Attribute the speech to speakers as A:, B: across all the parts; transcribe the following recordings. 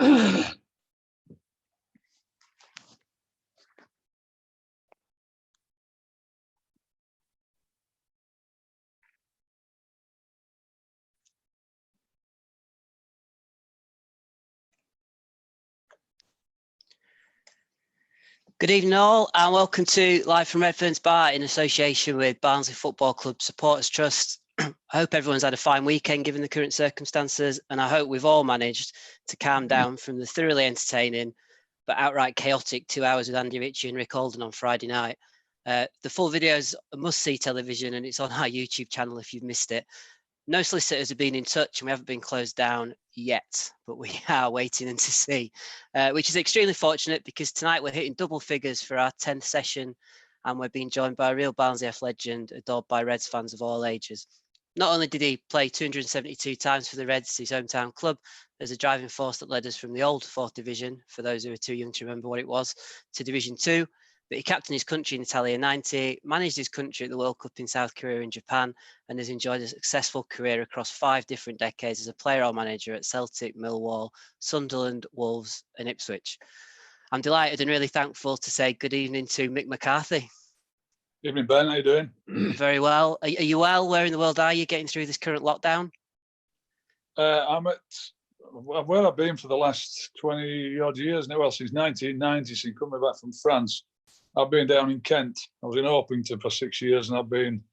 A: Good evening all, and welcome to Live from Redfearn's Bar in association with Barnsley Football Club Supporters Trust. I hope everyone's had a fine weekend given the current circumstances, and I hope we've all managed to calm down from the thoroughly entertaining but outright chaotic 2 hours with Andy Ritchie and Rick Holden on Friday night. The full video is a must-see television, and it's on our YouTube channel if you've missed it. No solicitors have been in touch and we haven't been closed down yet, but we are waiting to see, which is extremely fortunate because tonight we're hitting double figures for our 10th session and we're being joined by a real Barnsley F legend adored by Reds fans of all ages. Not only did he play 272 times for the Reds, his hometown club, as a driving force that led us from the old 4th Division, for those who are too young to remember what it was, to Division 2. But he captained his country in Italia 90, managed his country at the World Cup in South Korea and Japan, and has enjoyed a successful career across 5 different decades as a player or manager at Celtic, Millwall, Sunderland, Wolves and Ipswich. I'm delighted and really thankful to say good evening to Mick McCarthy.
B: Evening, Ben. How you doing?
A: Very well. Are you well? Where in the world are you getting through this current lockdown?
B: I'm at where I've been for the last 20 odd years now. Well, since 1990, since coming back from France. I've been down in Kent. I was in Orpington for 6 years, and I've been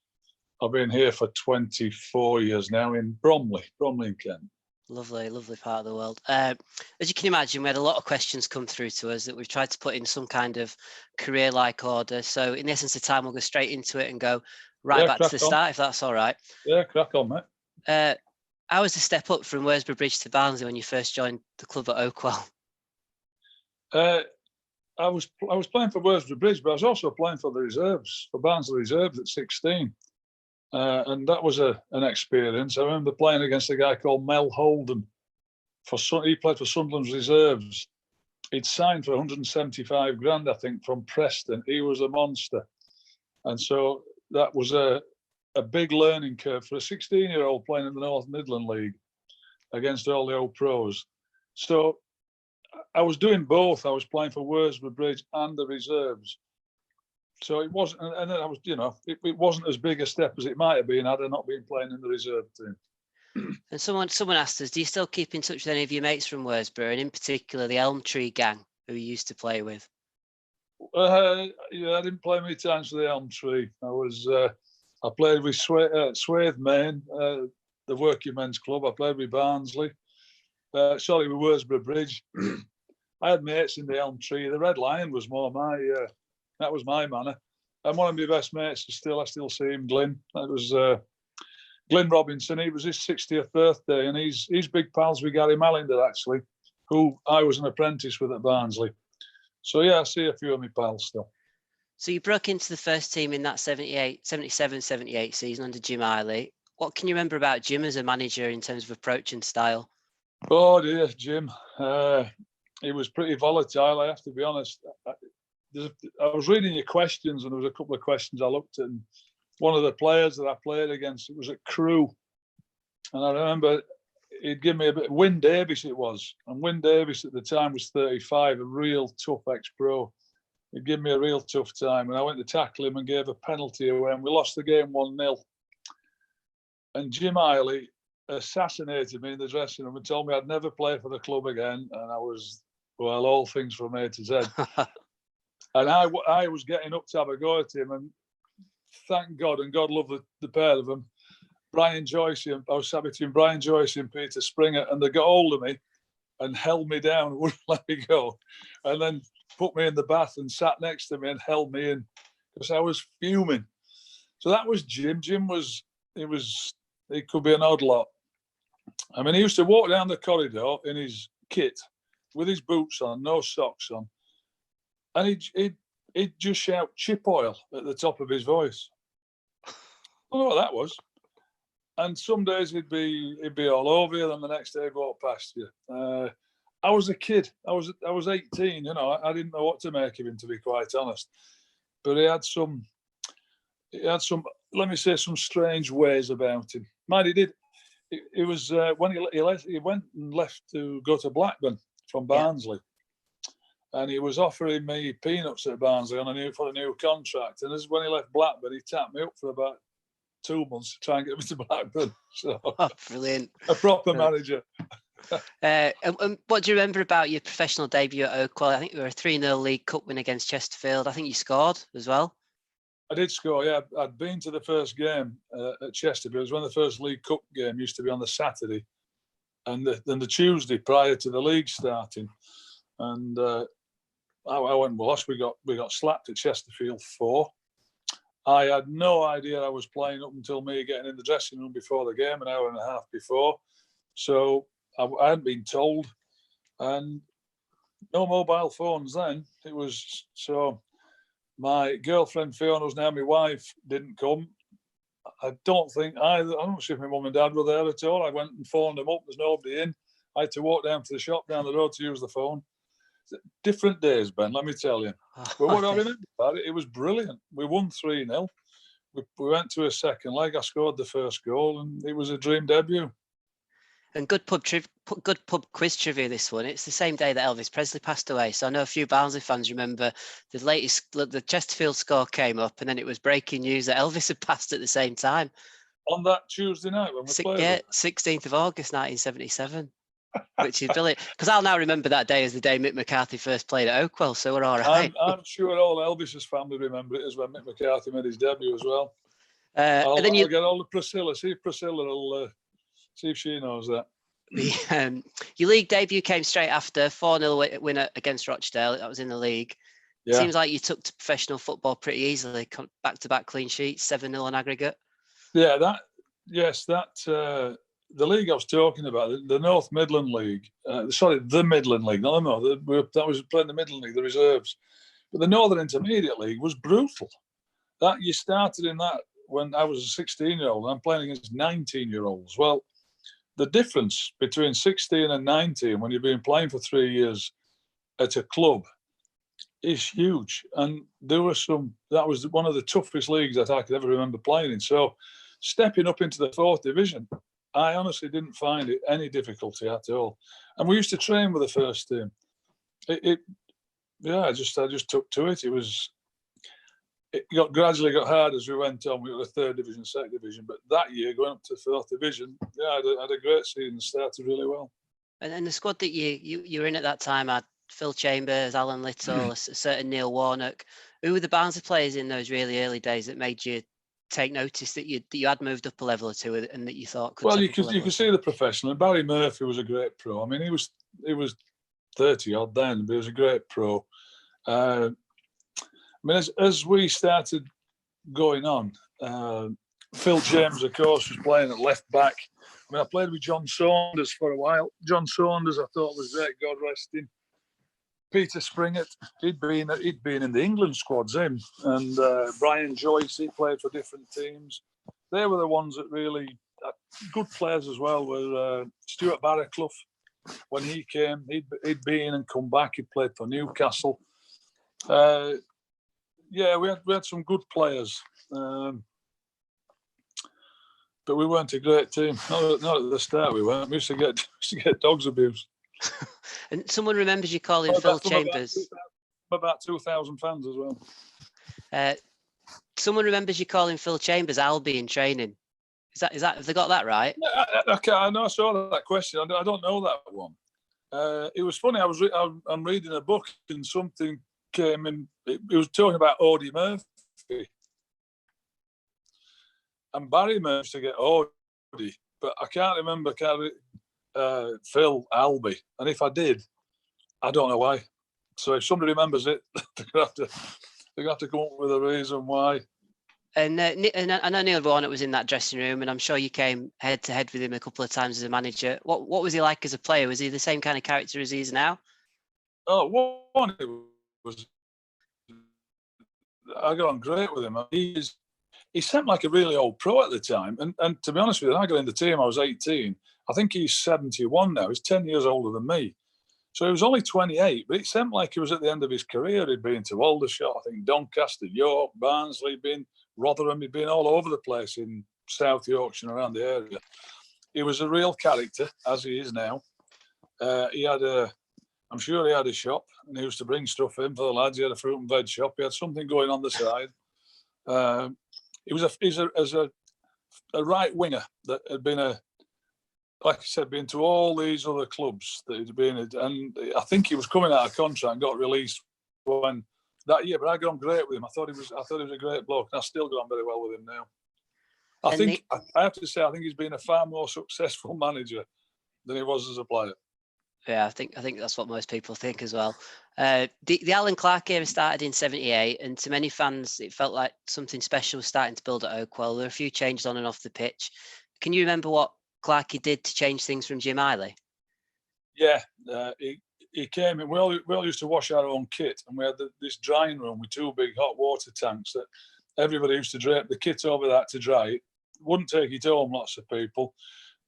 B: here for 24 years now in Bromley in Kent.
A: Lovely, lovely part of the world. As you can imagine, we had a lot of questions come through to us that we've tried to put in some kind of career-like order. So in the essence of time, we'll go straight into it and go back to the start, if that's all right.
B: Yeah, crack on, mate.
A: How was the step up from Worsborough Bridge to Barnsley when you first joined the club at Oakwell?
B: I was playing for Worsborough Bridge, but I was also playing for the reserves, for Barnsley reserves at 16. And that was an experience. I remember playing against a guy called Mel Holden. He played for Sunderland's reserves. He'd signed for 175 grand, I think, from Preston. He was a monster. And so that was a big learning curve for a 16-year-old playing in the North Midland League against all the old pros. So I was doing both. I was playing for Worsborough Bridge and the reserves. So it wasn't, and then I was, it wasn't as big a step as it might have been had I not been playing in the reserve team.
A: And someone asked us, do you still keep in touch with any of your mates from Worsborough, and in particular the Elm Tree gang who you used to play with?
B: Yeah, I didn't play many times for the Elm Tree. I played with Swathe Main, the working men's club. I played with Barnsley. With Worsborough Bridge. I had mates in the Elm Tree. The Red Lion was more that was my manner. And one of my best mates I still see him, Glyn. That was Glyn Robinson. He was his 60th birthday, and he's big pals with Gary Malinder, actually, who I was an apprentice with at Barnsley. So yeah, I see a few of my pals still.
A: So you broke into the first team in that 77-78 season under Jim Eiley. What can you remember about Jim as a manager in terms of approach and style?
B: Oh dear, Jim. He was pretty volatile, I have to be honest. I was reading your questions, and there was a couple of questions I looked at. And one of the players that I played against, it was at Crewe. And I remember he'd give me a bit. Wyn Davis it was. And Wyn Davis at the time was 35, a real tough ex-pro. He'd give me a real tough time. And I went to tackle him and gave a penalty away. And we lost the game 1-0. And Jim Eiley assassinated me in the dressing room and told me I'd never play for the club again. And I was, well, all things from A to Z. And I was getting up to have a go at him, and thank God, and God love the pair of them, Brian Joyce, I was sat between Brian Joyce and Peter Springer, and they got hold of me and held me down and wouldn't let me go, and then put me in the bath and sat next to me and held me in because I was fuming. So that was Jim. He could be an odd lot. I mean, he used to walk down the corridor in his kit with his boots on, no socks on. And he'd just shout chip oil at the top of his voice. I don't know what that was. And some days he'd be all over you, then the next day he'd walk past you. I was a kid. I was 18, I didn't know what to make of him, to be quite honest. But he had some, let me say, some strange ways about him. Mind he did. It was when he went and left to go to Blackburn. from Barnsley. And he was offering me peanuts at Barnsley for a new contract. And this is when he left Blackburn. He tapped me up for about 2 months to try and get me to Blackburn. So,
A: brilliant.
B: A proper manager.
A: And what do you remember about your professional debut at Oakwell? I think you were a 3-0 League Cup win against Chesterfield. I think you scored as well.
B: I did score, yeah. I'd been to the first game at Chesterfield. It was when the first League Cup game used to be on the Saturday and then the Tuesday prior to the league starting. And I went, well, we got slapped at Chesterfield 4. I had no idea I was playing up until me getting in the dressing room before the game, an hour and a half before. So I hadn't been told. And no mobile phones then. It was so... My girlfriend, Fiona, who's now my wife, didn't come. I don't think either. I'm not sure if my mum and dad were there at all. I went and phoned them up. There's nobody in. I had to walk down to the shop down the road to use the phone. Different days, Ben, let me tell you. But what I remember about it, it was brilliant. We won 3-0. We went to a second leg. I scored the first goal, and it was a dream debut.
A: And good pub quiz trivia, this one. It's the same day that Elvis Presley passed away. So I know a few Barnsley fans remember the Chesterfield score came up and then it was breaking news that Elvis had passed at the same time.
B: On that Tuesday night when we played? Yeah,
A: 16th of August, 1977. Which is brilliant. Because I'll now remember that day as the day Mick McCarthy first played at Oakwell, so we're all right.
B: I'm sure all Elvis's family remember it as when Mick McCarthy made his debut as well.
A: I'll
B: get all the Priscilla. See if Priscilla will... see if she knows that.
A: Your league debut came straight after 4-0 win against Rochdale. That was in the league. Yeah. Seems like you took to professional football pretty easily. Back-to-back clean sheets, 7-0 on aggregate.
B: Yeah, the league I was talking about, the North Midland League. The Midland League. No, that was playing the Midland League, the reserves. But the Northern Intermediate League was brutal. That you started in that when I was a 16-year-old, and I'm playing against 19-year-olds. Well, the difference between 16 and 19 when you've been playing for 3 years at a club is huge. And that was one of the toughest leagues that I could ever remember playing in. So stepping up into the 4th division, I honestly didn't find it any difficulty at all. And we used to train with the first team. I just took to it. It gradually got hard as we went on. We were the 3rd division, 2nd division, but that year going up to 4th division, I had a great season. Started really well.
A: And the squad that you were in at that time had Phil Chambers, Alan Little, a certain Neil Warnock. Who were the Barnsley players in those really early days that made you take notice that you had moved up a level or two and that you thought could?
B: Well, you could see the professional. Barry Murphy was a great pro. I mean, he was 30 odd then, but he was a great pro. I mean, as we started going on, Phil James, of course, was playing at left back. I mean, I played with John Saunders for a while. John Saunders, I thought was great, God rest him. Peter Springett, he'd been in the England squads, him, and Brian Joyce, he played for different teams. They were the ones that really good players as well. Were Stuart Barraclough. When he came, he'd been and come back. He played for Newcastle. We had some good players, but we weren't a great team. Not at the start. We weren't. We used to get dogs abused.
A: And someone remembers you calling Phil Chambers.
B: About 2,000 fans as well.
A: Someone remembers you calling Phil Chambers Albie in training. Is that have they got that right?
B: I know I saw that question. I don't know that one. It was funny. I'm reading a book and something came in. It was talking about Odie Murphy, and Barry Murphy to get Odie, but I can't remember Phil Albie, and if I did, I don't know why. So if somebody remembers it, they're gonna have to come up with a reason why.
A: And I know Neil Warnock was in that dressing room, and I'm sure you came head to head with him a couple of times as a manager. What was he like as a player? Was he the same kind of character as he is now?
B: Oh, one, it was. I got on great with him. He seemed like a really old pro at the time, and to be honest with you, when I got in the team, I was 18. I think he's 71 now. He's 10 years older than me. So he was only 28, but it seemed like he was at the end of his career. He'd been to Aldershot, I think Doncaster, York, Barnsley, Rotherham. He'd been all over the place in South Yorkshire and around the area. He was a real character, as he is now. He had I'm sure he had a shop, and he used to bring stuff in for the lads. He had a fruit and veg shop. He had something going on the side. He's a right winger that had been like I said, been to all these other clubs that he'd been in, and I think he was coming out of contract and got released when that year. But I got on great with him. I thought he was a great bloke, and I still got on very well with him now. I have to say, I think he's been a far more successful manager than he was as a player.
A: Yeah, I think that's what most people think as well. The Allan Clarke era started in '78, and to many fans, it felt like something special was starting to build at Oakwell. There were a few changes on and off the pitch. Can you remember what Clarke did to change things from Jim Eiley?
B: Yeah, he came in. We all used to wash our own kit, and we had this drying room with 2 big hot water tanks that everybody used to drape the kit over that to dry it. Wouldn't take it home, lots of people.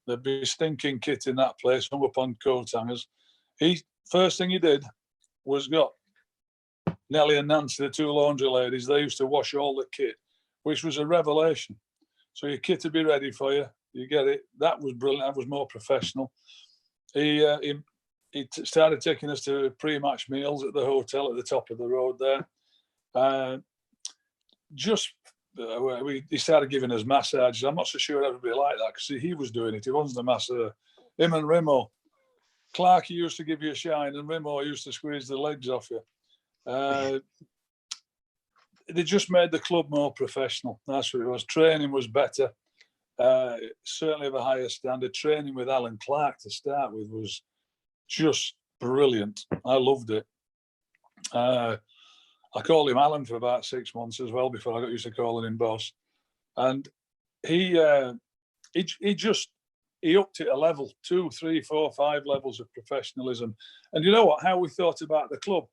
B: There'd be stinking kit in that place, hung up on coat hangers. First thing he did was got Nellie and Nancy, the 2 laundry ladies. They used to wash all the kit, which was a revelation. So your kit would be ready for you. You get it. That was brilliant. That was more professional. He started taking us to pre-match meals at the hotel at the top of the road there. He started giving us massages. I'm not so sure everybody liked that because he was doing it. He wasn't a masseur. Him and Rimo. Clarke used to give you a shine, and Rimo used to squeeze the legs off you. They just made the club more professional. That's what it was. Training was better. Certainly of a higher standard. Training with Allan Clarke to start with was just brilliant. I loved it. I called him Alan for about 6 months as well before I got used to calling him boss. And he upped it a level, 2, 3, 4, 5 levels of professionalism. And you know what? How we thought about the club.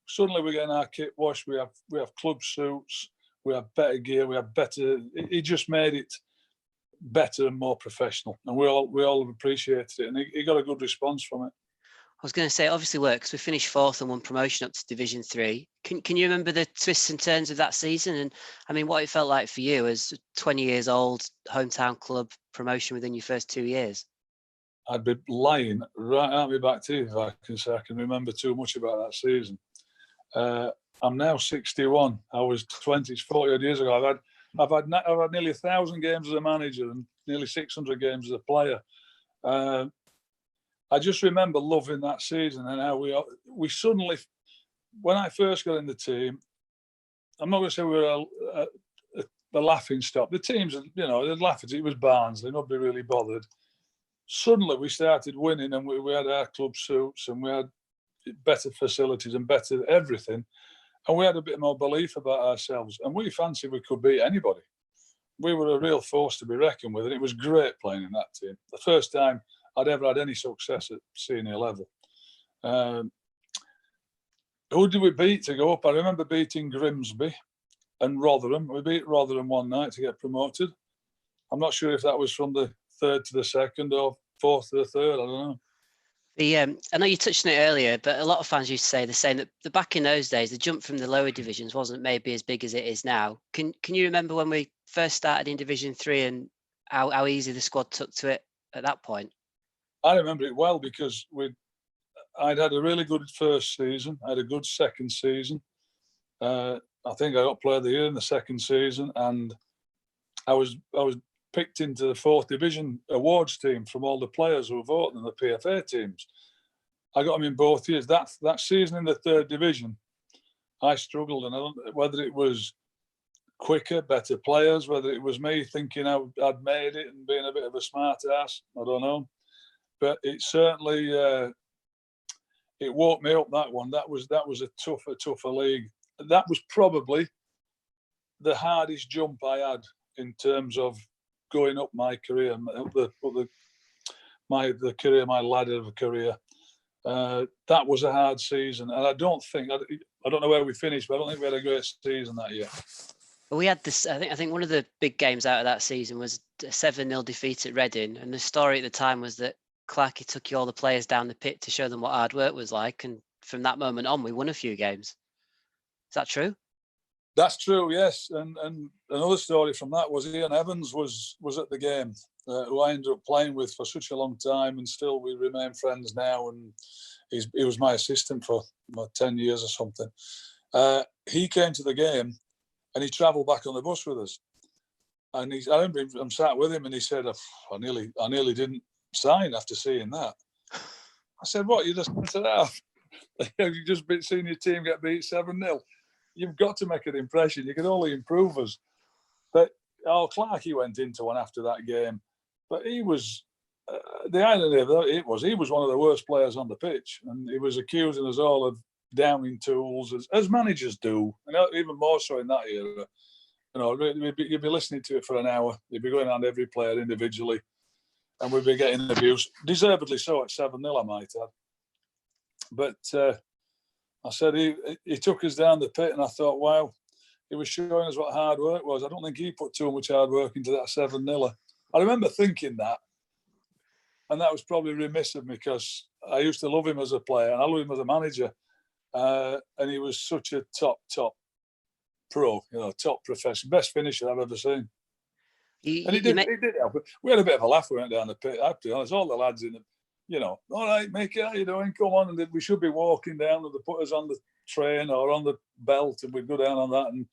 B: Suddenly we're getting our kit washed. We have club suits. We have better gear. We have better. He just made it better and more professional, and we all appreciated it. And he got a good response from it.
A: I was going to say, it obviously worked because we finished 4th and won promotion up to Division 3. Can you remember the twists and turns of that season? And I mean, what it felt like for you as 20 years old, hometown club, promotion within your first 2 years?
B: I'd be lying right out my back teeth if I can say I can remember too much about that season. I'm now 61. I was 20, 40 odd years ago. I've had nearly 1,000 games as a manager and nearly 600 games as a player. I just remember loving that season and how we suddenly, when I first got in the team, I'm not going to say we were a laughing stock. The teams, they'd laugh at it. It was Barnsley. Nobody really bothered. Suddenly we started winning, and we had our club suits, and we had better facilities and better everything. And we had a bit more belief about ourselves, and we fancied we could beat anybody. We were a real force to be reckoned with, and it was great playing in that team. The first time I'd ever had any success at senior level. Who did we beat to go up? I remember beating Grimsby and Rotherham. We beat Rotherham one night to get promoted. I'm not sure if that was from the 3rd to the 2nd or 4th to the 3rd. I don't know.
A: I know you touched on it earlier, but a lot of fans used to say the same, that the back in those days, the jump from the lower divisions wasn't maybe as big as it is now. Can you remember when we first started in Division 3 and how easy the squad took to it at that point?
B: I remember it well because I'd had a really good first season. I had a good second season. I think I got player of the year in the second season, and I was picked into the 4th division awards team from all the players who were voting in the PFA teams. I got them in both years. That season in the 3rd division, I struggled, and I don't know whether it was quicker, better players, whether it was me thinking I'd made it and being a bit of a smart ass. I don't know, but it certainly it woke me up. That one, that was a tougher league. That was probably the hardest jump I had in terms of going up my career, my ladder of a career. That was a hard season, and I don't know where we finished, but I don't think we had a great season that year.
A: We had this. I think one of the big games out of that season was a 7-0 defeat at Reading, and the story at the time was that Clarke took all the players down the pit to show them what hard work was like, and from that moment on, we won a few games. Is that true?
B: That's true, yes. And another story from that was Ian Evans was at the game. who I ended up playing with for such a long time, and still we remain friends now. And he was my assistant for 10 years or something. He came to the game, and he travelled back on the bus with us. And I remember I'm sat with him, and he said, "I nearly didn't sign after seeing that." I said, "What? You just sent it out? You've just seen your team get beat 7-0. You've got to make an impression. You can only improve us." But Clarke, he went into one after that game, but he was the irony of it was he was one of the worst players on the pitch, and he was accusing us all of downing tools as managers do, and even more so in that era. You know, you'd be listening to it for an hour. You'd be going on every player individually, and we'd be getting abuse, deservedly so at 7-0, I might add. But I said he took us down the pit, and I thought, wow, he was showing us what hard work was. I don't think he put too much hard work into that 7-0. I remember thinking that, and that was probably remiss of me because I used to love him as a player, and I love him as a manager, and he was such a top pro, you know, top professional, best finisher I've ever seen. And he did help. We had a bit of a laugh when we went down the pit. I have to be honest, all the lads in the, you know, all right, Mickey, how you doing? Come on. And we should be walking down, and they put us on the train or on the belt, and we'd go down on that. And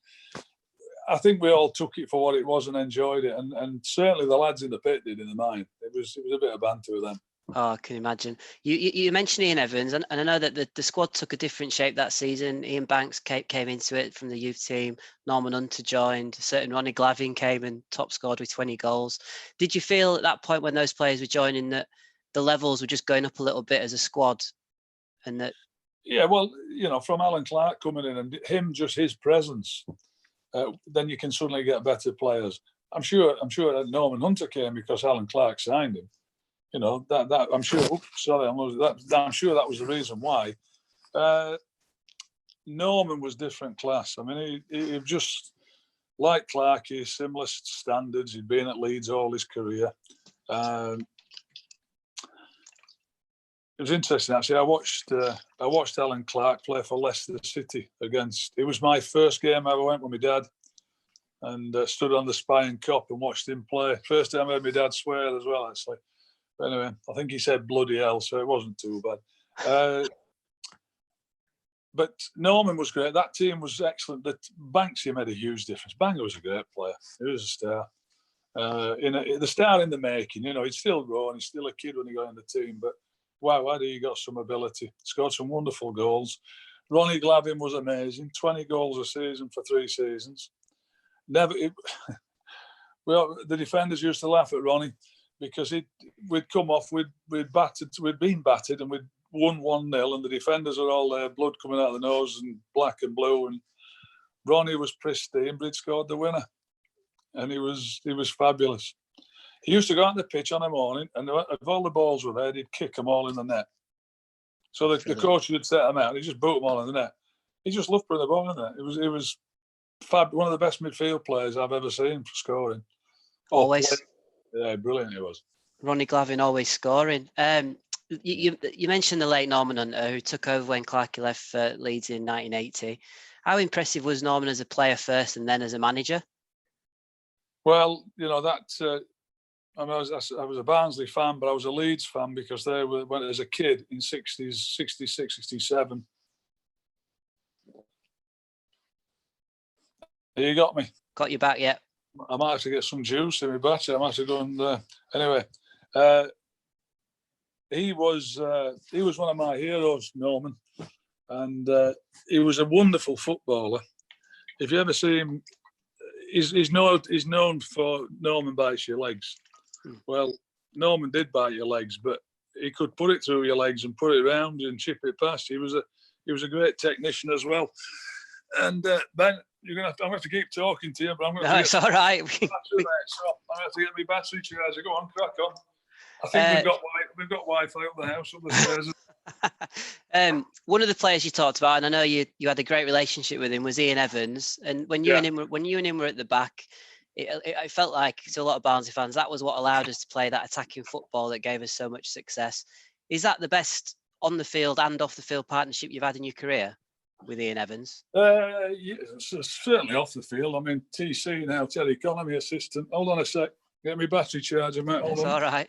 B: I think we all took it for what it was and enjoyed it. And certainly the lads in the pit did in the mine. It was a bit of banter with them.
A: Oh, I can imagine. You mentioned Ian Evans, and I know that the squad took a different shape that season. Ian Banks came into it from the youth team. Norman Hunter joined. A certain Ronnie Glavin came and top scored with 20 goals. Did you feel at that point when those players were joining that the levels were just going up a little bit as a squad, and that?
B: Yeah, well, you know, from Allan Clarke coming in and just his presence, then you can suddenly get better players. I'm sure that Norman Hunter came because Allan Clarke signed him. You know, that I'm sure. Oops, sorry, I'm sure that was the reason why. Norman was different class. I mean, he just like Clarke, similar standards. He'd been at Leeds all his career. It was interesting actually. I watched Allan Clarke play for Leicester City against. It was my first game I ever went with my dad, and stood on the spy and cop and watched him play. First time I heard my dad swear as well, actually. But anyway, I think he said bloody hell, so it wasn't too bad. But Norman was great. That team was excellent. Banksy made a huge difference. Banger was a great player. He was a star. The star in the making. You know, he's still growing. He's still a kid when he got in the team. But wow, he got some ability. Scored some wonderful goals. Ronnie Glavin was amazing. 20 goals a season for 3 seasons. The defenders used to laugh at Ronnie because we'd come off, we'd been battered, and we'd won 1-0, and the defenders are all there, blood coming out of the nose and black and blue. And Ronnie was pristine, but he'd scored the winner, and he was fabulous. He used to go out on the pitch on a morning, and if all the balls were there, he'd kick them all in the net. So the coach would set them out. He'd just boot them all in the net. He just loved putting the ball in there. It was one of the best midfield players I've ever seen for scoring.
A: Always.
B: Yeah, brilliant he was.
A: Ronnie Glavin always scoring. You mentioned the late Norman Hunter, who took over when Clarke left for Leeds in 1980. How impressive was Norman as a player first and then as a manager?
B: Well, you know, I was a Barnsley fan, but I was a Leeds fan because they went as a kid in 60s, 66, 67. You got me.
A: Got you back, yeah.
B: I might have to get some juice in my battery. I might have to go and anyway. He was one of my heroes, Norman, and he was a wonderful footballer. If you ever see him, he's known for Norman bites your legs. Well, Norman did bite your legs, but he could put it through your legs and put it around and chip it past. He was a great technician as well. And Ben, I'm going to have to keep talking to you, but I'm going to.
A: No, it's all right.
B: So I'm going to have to get my battery charger. Go on, crack on. I think we've got Wi-Fi up the house, up the stairs.
A: One of the players you talked about, and I know you had a great relationship with him, was Ian Evans. And when you and him were at the back, it felt like to a lot of Barnsley fans that was what allowed us to play that attacking football that gave us so much success. Is that the best on the field and off the field partnership you've had in your career with Ian Evans?
B: Yeah, certainly off the field. I mean, TC now, Teleconomy assistant. Hold on a sec. Get me battery charger, mate.
A: It's all right.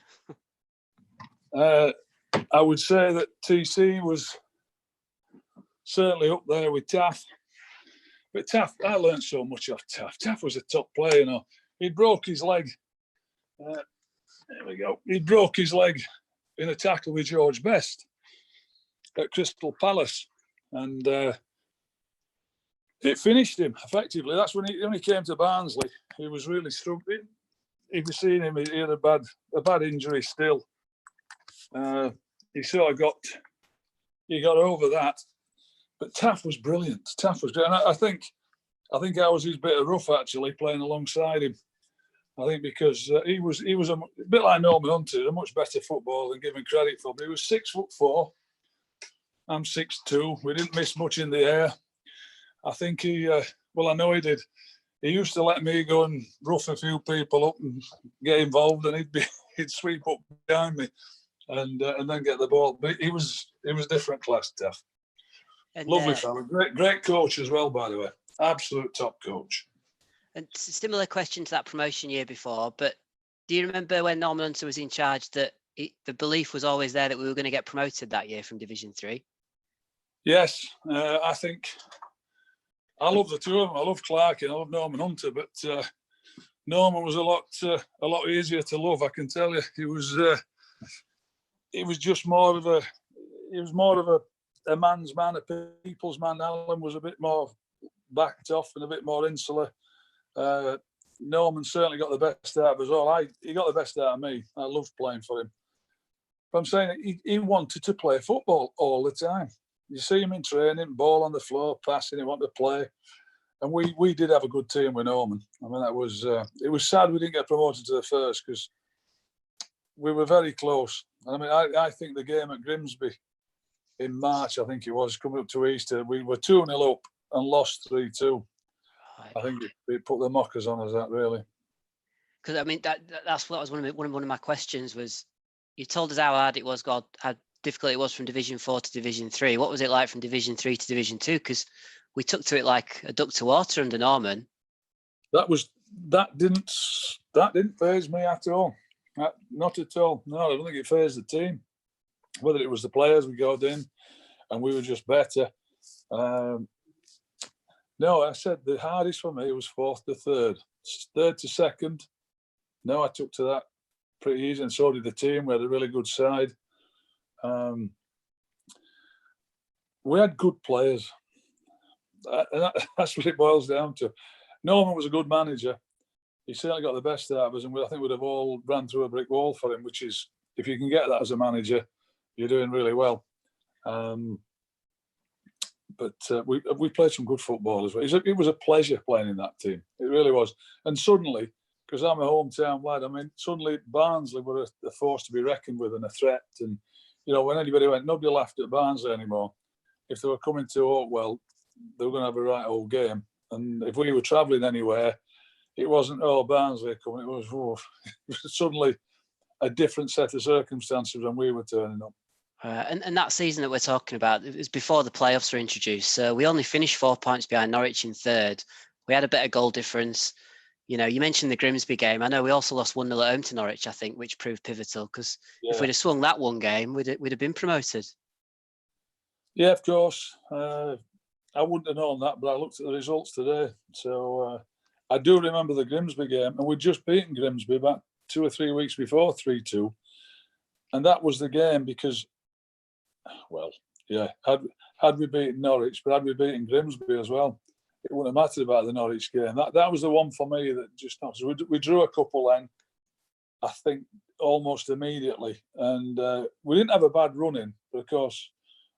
B: I would say that TC was certainly up there with Taff. But Taff, I learned so much off Taff. Taff was a top player, you know. He broke his leg. There we go. He broke his leg in a tackle with George Best at Crystal Palace. And it finished him, effectively. That's when he came to Barnsley. He was really struggling. If you've seen him, he had a bad injury still. He sort of got over that. But Taff was brilliant. Taff was great. And I think I was his bit of rough, actually, playing alongside him. I think because he was a bit like Norman Hunter, a much better footballer than given credit for. But he was 6'4". I'm 6'2". We didn't miss much in the air. I think I know he did. He used to let me go and rough a few people up and get involved, and he'd sweep up behind me and then get the ball. But he was different class, Taff. Lovely fella. Great coach as well, by the way. Absolute top coach.
A: And similar question to that promotion year before, but do you remember when Norman Hunter was in charge that the belief was always there that we were going to get promoted that year from Division 3? Yes,
B: I think I love the two of them. I love Clarke and I love Norman Hunter, but Norman was a lot easier to love. I can tell you, he was just more of a man's man, a people's man. Allan was a bit more backed off and a bit more insular. Norman certainly got the best out of us all. He got the best out of me. I loved playing for him. But I'm saying he wanted to play football all the time. You see him in training, ball on the floor, passing, he wanted to play. And we did have a good team with Norman. I mean, it was sad we didn't get promoted to the first because we were very close. I mean, I think the game at Grimsby in March, I think it was, coming up to Easter, we were 2-0 up and lost 3-2. I think it put the mockers on us, that really.
A: Because I mean, that's what was one of my questions was, you told us how hard it was, how difficult it was from Division 4 to Division 3. What was it like from Division 3 to Division 2? Because we took to it like a duck to water under Norman.
B: That didn't faze me at all. Not at all. No, I don't think it fazed the team. Whether it was the players we got in and we were just better. No, I said the hardest for me was 4th to 3rd. 3rd to 2nd. No, I took to that pretty easy, and so did the team. We had a really good side. We had good players. And that's what it boils down to. Norman was a good manager. He certainly got the best out of us, and I think we'd have all ran through a brick wall for him, which is, if you can get that as a manager, you're doing really well. But we played some good football as well. It was a pleasure playing in that team. It really was. And suddenly, because I'm a hometown lad, I mean, suddenly Barnsley were a force to be reckoned with and a threat. And, you know, when anybody went, nobody laughed at Barnsley anymore. If they were coming to Oakwell, they were going to have a right old game. And if we were travelling anywhere, it wasn't, Barnsley are coming. It was suddenly a different set of circumstances when we were turning up.
A: And that season that we're talking about, it was before the playoffs were introduced. So we only finished 4 points behind Norwich in 3rd. We had a better goal difference. You know, you mentioned the Grimsby game. I know we also lost 1-0 at home to Norwich, I think, which proved pivotal because if we'd have swung that one game, we'd have been promoted.
B: Yeah, of course. I wouldn't have known that, but I looked at the results today. So I do remember the Grimsby game, and we'd just beaten Grimsby about 2 or 3 weeks before, 3-2. And that was the game because, had we beaten Norwich, but had we beaten Grimsby as well, it wouldn't have mattered about the Norwich game. That was the one for me that just not. So we drew a couple then, I think, almost immediately. And we didn't have a bad run in, but of course,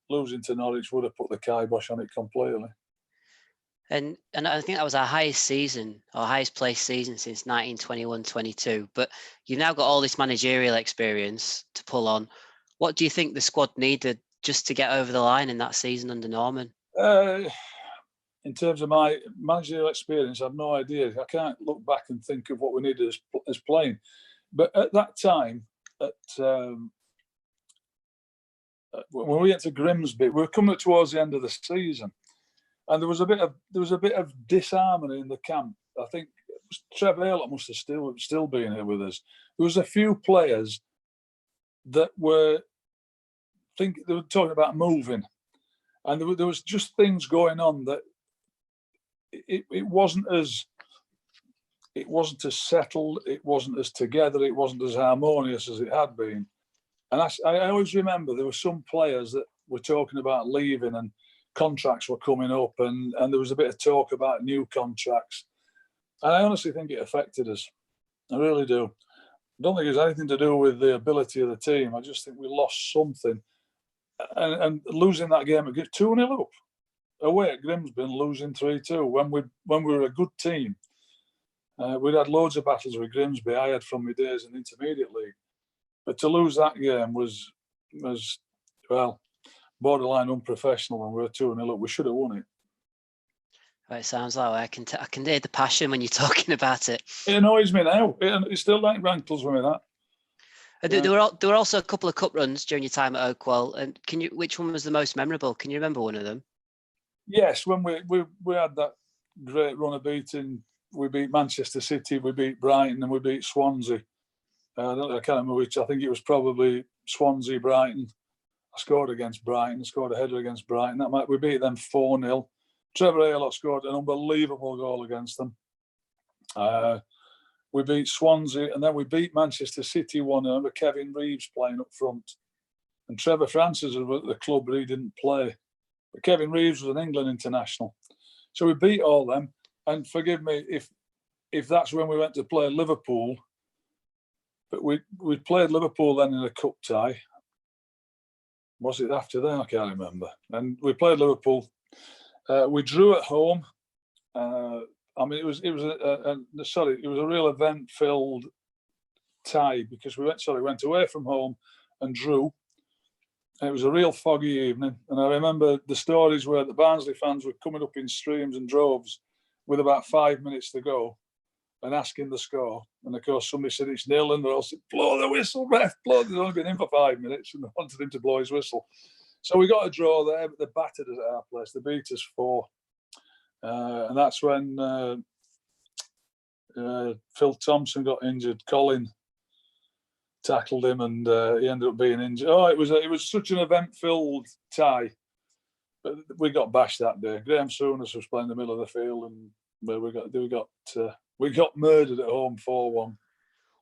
B: losing to Norwich would have put the kibosh on it completely.
A: And I think that was our highest season, our highest placed season since 1921-22. But you've now got all this managerial experience to pull on. What do you think the squad needed just to get over the line in that season under Norman?
B: In terms of my managerial experience, I have no idea. I can't look back and think of what we needed as playing. But at that time, when we went to Grimsby, we were coming towards the end of the season, and there was a bit of disharmony in the camp. I think Trevor Aylott must have still been here with us. There was a few players that were they were talking about moving, and there was just things going on that it wasn't as settled, it wasn't as together, it wasn't as harmonious as it had been. And I always remember there were some players that were talking about leaving and contracts were coming up, and there was a bit of talk about new contracts. And I honestly think it affected us. I really do. I don't think it has anything to do with the ability of the team. I just think we lost something. And losing that game, 2-0 up away at Grimsby, losing 3-2 when we were a good team. We'd had loads of battles with Grimsby. I had from my days in the Intermediate League. But to lose that game was well, borderline unprofessional when we were 2-0 up. We should have won it.
A: Well, it sounds like I can hear the passion when you're talking about it.
B: It annoys me now. It still like rankles with me, that.
A: There were also a couple of cup runs during your time at Oakwell. And which one was the most memorable? Can you remember one of them?
B: Yes, when we had that great run of beating. We beat Manchester City, we beat Brighton, and we beat Swansea. I can't remember which. I think it was probably Swansea, Brighton. I scored against Brighton. I scored a header against Brighton. We beat them 4-0. Trevor Aylott scored an unbelievable goal against them. We beat Swansea, and then we beat Manchester City 1-0 with Kevin Reeves playing up front. And Trevor Francis was at the club, but he didn't play. But Kevin Reeves was an England international. So we beat all them. And forgive me if that's when we went to play Liverpool, but we played Liverpool then in a cup tie. Was it after that? I can't remember. And we played Liverpool. We drew at home. It was a real event-filled tie because we went away from home and drew. And it was a real foggy evening. And I remember the stories where the Barnsley fans were coming up in streams and droves with about 5 minutes to go and asking the score. And of course, somebody said it's 0, and they all said, blow the whistle, ref, blow. They'd only been in for 5 minutes and they wanted him to blow his whistle. So we got a draw there, but they battered us at our place. They beat us 4. And that's when Phil Thompson got injured. Colin tackled him and he ended up being injured. Oh, it was such an event-filled tie. But we got bashed that day. Graham Souness was playing in the middle of the field, and we got murdered at home 4-1.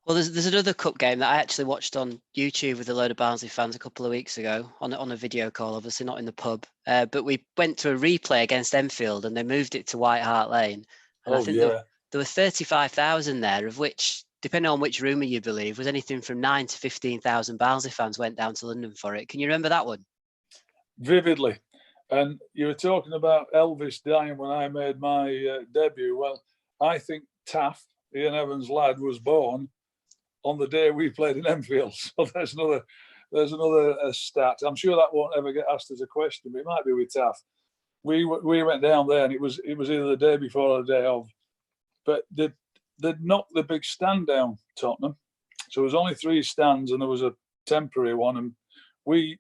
A: Well, there's another cup game that I actually watched on YouTube with a load of Barnsley fans a couple of weeks ago on a video call, obviously not in the pub. But we went to a replay against Enfield, and they moved it to White Hart Lane. And I think there were 35,000 there, of which, depending on which rumour you believe, was anything from 9,000 to 15,000 Barnsley fans went down to London for it. Can you remember that one?
B: Vividly. And you were talking about Elvis dying when I made my debut. Well, I think Taff, Ian Evans' lad, was born on the day we played in Enfield. So there's another stat. I'm sure that won't ever get asked as a question, but it might be with Taff. We went down there, and it was either the day before or the day of. But they'd knocked the big stand down, Tottenham. So there was only 3 stands, and there was a temporary one, and we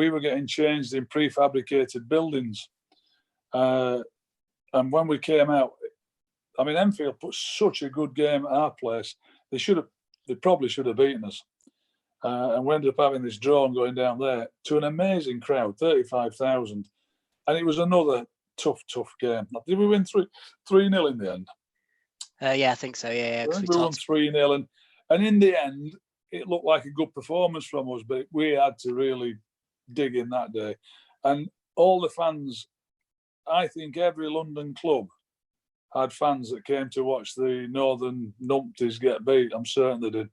B: were getting changed in prefabricated buildings. And when we came out, I mean, Enfield put such a good game at our place. They probably should have beaten us. And we ended up having this draw and going down there to an amazing crowd, 35,000. And it was another tough game. Did we win 3-0 in the end?
A: Yeah, I think so. Yeah.
B: We won 3-0. And in the end, it looked like a good performance from us, but we had to really dig in that day. And all the fans, I think every London club had fans that came to watch the Northern Numpties get beat. I'm certain they did.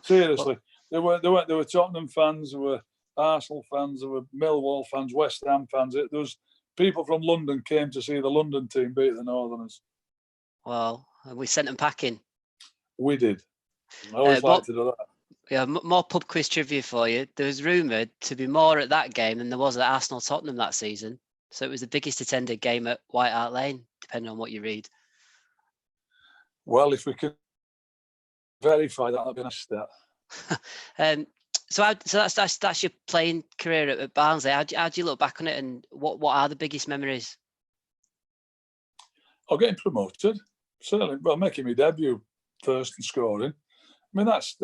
B: Seriously. There were Tottenham fans, there were Arsenal fans, there were Millwall fans, West Ham fans. There was people from London came to see the London team beat the Northerners.
A: Well, we sent them packing.
B: We did. I always like to do that.
A: Yeah, more pub quiz trivia for you. There was rumoured to be more at that game than there was at Arsenal Tottenham that season. So it was the biggest attended game at White Hart Lane, depending on what you read.
B: Well, if we could verify that, that'd be a nice stat.
A: So that's your playing career at Barnsley. How do you look back on it, and what are the biggest memories?
B: Getting promoted. certainly, well, making my debut first and scoring. I mean, that's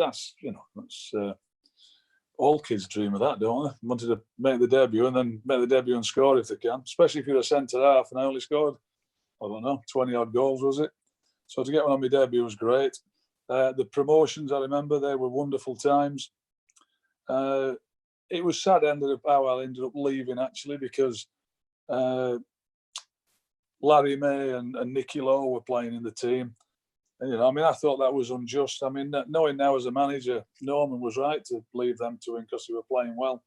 B: all kids dream of that, don't they? Wanted to make the debut and then make the debut and score if they can, especially if you're a centre half. And I only scored, I don't know, 20 odd goals, was it? So to get one on my debut was great. The promotions, I remember, they were wonderful times. It was sad how I ended up leaving, actually, because Larry May and Nicky Lowe were playing in the team. And, I mean, I thought that was unjust. I mean, knowing now as a manager, Norman was right to leave them to him because they were playing well.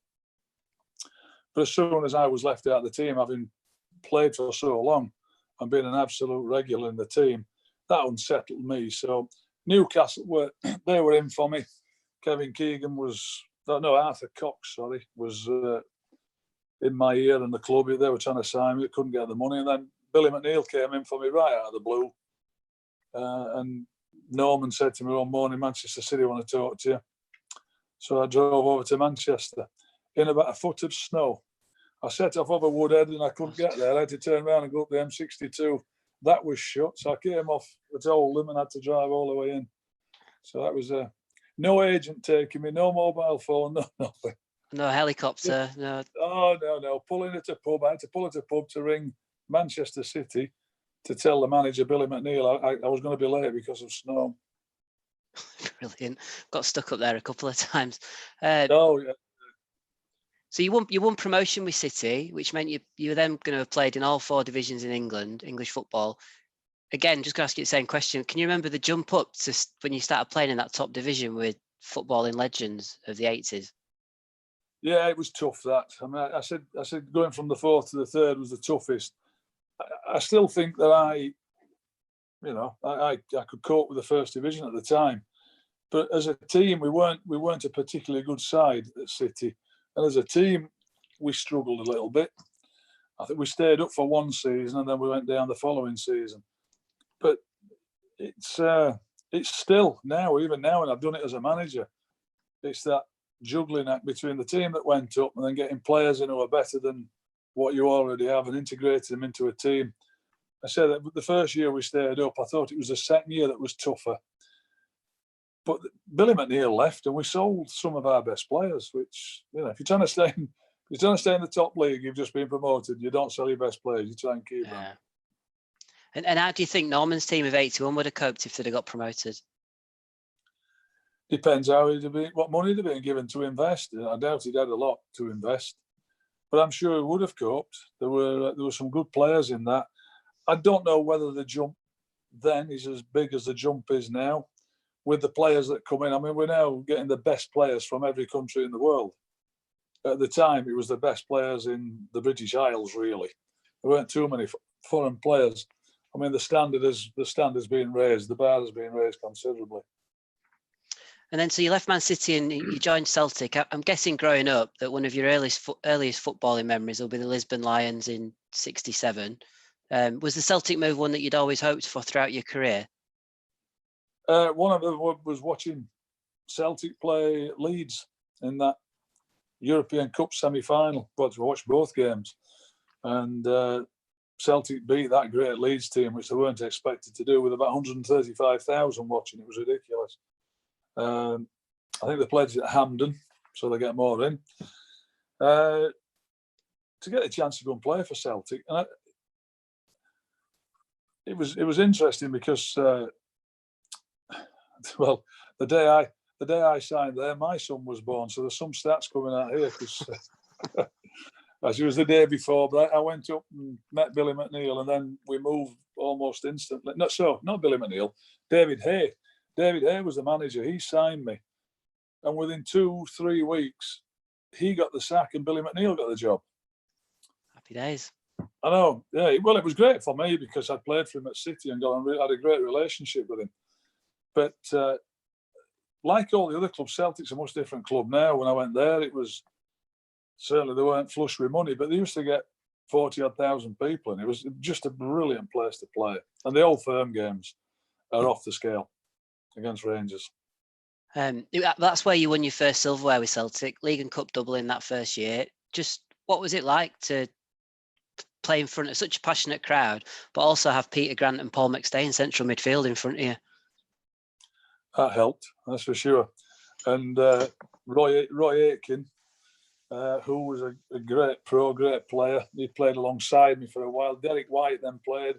B: But as soon as I was left out of the team, having played for so long and been an absolute regular in the team, that unsettled me. So Newcastle they were in for me. Kevin Keegan Arthur Cox, was in my ear in the club. They were trying to sign me, couldn't get the money. And then Billy McNeil came in for me right out of the blue. And Norman said to me one morning, Manchester City want to talk to you. So I drove over to Manchester in about a foot of snow. I set off over Woodhead and I couldn't get there. I had to turn around and go up the M62. That was shut. So I came off at Oldham and had to drive all the way in. So that was no agent taking me, no mobile phone, no nothing.
A: No helicopter, no.
B: Oh, no. Pulling at a pub. I had to pull at a pub to ring Manchester City to tell the manager, Billy McNeil, I was going to be late because of snow.
A: Brilliant. Got stuck up there a couple of times.
B: Oh, yeah.
A: So you won promotion with City, which meant you were then going to have played in all 4 divisions in England, English football. Again, just going to ask you the same question. Can you remember the jump up to when you started playing in that top division with footballing legends of the 80s?
B: Yeah, it was tough, that. I mean, I said going from the 4th to the 3rd was the toughest. I still think that I could cope with the 1st division at the time, but as a team, we weren't a particularly good side at City, and as a team, we struggled a little bit. I think we stayed up for one season and then we went down the following season. But it's still now, even now, and I've done it as a manager, it's that juggling act between the team that went up and then getting players in who are better than what you already have and integrating them into a team. I said that the first year we stayed up, I thought it was the second year that was tougher. But Billy McNeil left and we sold some of our best players, which, if you're trying to stay in the top league, you've just been promoted, you don't sell your best players, you try and keep them.
A: And how do you think Norman's team of 81 would have coped if they'd have got promoted?
B: Depends what money they're being given to invest. I doubt he'd had a lot to invest, but I'm sure he would have coped. There were some good players in that. I don't know whether the jump then is as big as the jump is now with the players that come in. I mean, we're now getting the best players from every country in the world. At the time, it was the best players in the British Isles, really. There weren't too many foreign players. I mean, the standard's being raised, the bar has been raised considerably.
A: And then, so you left Man City and you joined Celtic. I'm guessing growing up that one of your earliest footballing memories will be the Lisbon Lions in '67. Was the Celtic move one that you'd always hoped for throughout your career?
B: One of them was watching Celtic play Leeds in that European Cup semi-final. But I watched both games. And Celtic beat that great Leeds team, which they weren't expected to do, with about 135,000 watching. It was ridiculous. I think they played at Hampden, so they get more in. To get a chance to go and play for Celtic, and it was interesting because, well, the day I signed there, my son was born. So there's some stats coming out here because as it was the day before. But I went up and met Billy McNeil, and then we moved almost instantly. Not Billy McNeil, David Hay. David Hay was the manager. He signed me, and within 2-3 weeks, he got the sack, and Billy McNeil got the job.
A: Happy days.
B: I know. Yeah. Well, it was great for me because I played for him at City and had a great relationship with him. But like all the other clubs, Celtic's a much different club now. When I went there, it was certainly they weren't flush with money, but they used to get 40,000 people, and it was just a brilliant place to play. And the Old Firm games are off the scale against Rangers.
A: That's where you won your first silverware with Celtic, League and Cup double in that first year. Just what was it like to play in front of such a passionate crowd, but also have Peter Grant and Paul McStay in central midfield in front of you.
B: That helped, that's for sure. And Roy Aitken, who was a great player. He played alongside me for a while. Derek White then played,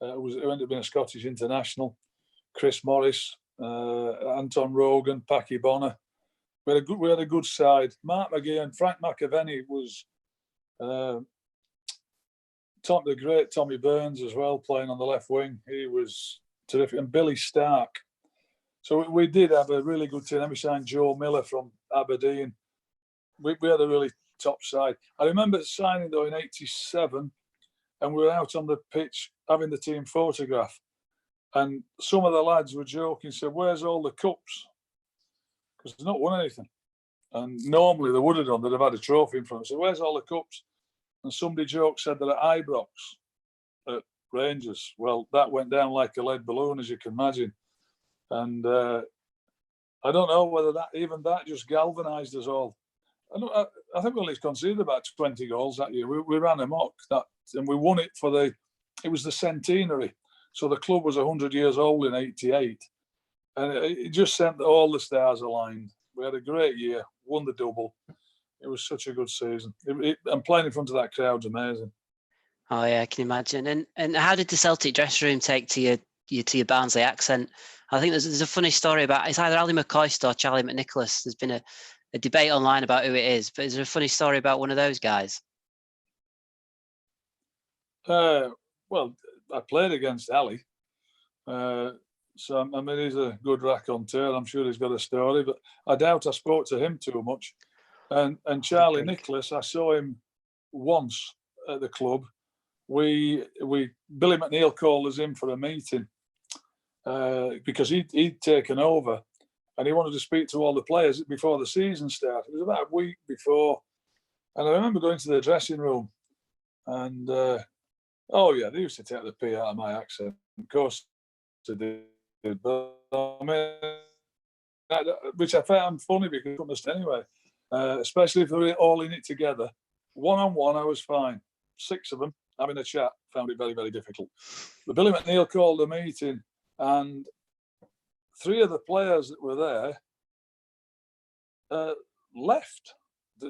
B: who ended up being a Scottish international. Chris Morris, Anton Rogan, Packy Bonner. We had a good side. Mark McGee and Frank McAvenny was the great Tommy Burns as well, playing on the left wing. He was terrific. And Billy Stark. So we did have a really good team. Then we signed Joe Miller from Aberdeen. We had a really top side. I remember signing though in '87, and we were out on the pitch having the team photograph. And some of the lads were joking, said, "Where's all the cups?" Because they've not won anything. And normally they would have done, they'd have had a trophy in front of them. So where's all the cups? And somebody joked, said they're at Ibrox at Rangers. Well, that went down like a lead balloon, as you can imagine. And I don't know whether that just galvanised us all. I think we at least conceded about 20 goals that year. We ran amok, and we won it it was the centenary. So the club was 100 years old in '88. And it just sent all the stars aligned. We had a great year, won the double. It was such a good season. And playing in front of that crowd's amazing.
A: Oh yeah, I can imagine. And how did the Celtic dressing room take to your Barnsley accent? I think there's a funny story about, it's either Ali McCoist or Charlie McNicholas. There's been a debate online about who it is, but is there a funny story about one of those guys?
B: Well, I played against Ali. So, I mean, he's a good raconteur. I'm sure he's got a story, but I doubt I spoke to him too much. And Charlie Nicholas, I saw him once at the club. Billy McNeil called us in for a meeting because he'd taken over and he wanted to speak to all the players before the season started. It was about a week before. And I remember going to the dressing room and, they used to take the pee out of my accent. Of course they did. But I mean, which I found funny because I couldn't understand anyway, especially if they were all in it together. One-on-one, I was fine. 6 of them having a chat, found it very, very difficult. But Billy McNeil called a meeting and 3 of the players that were there left.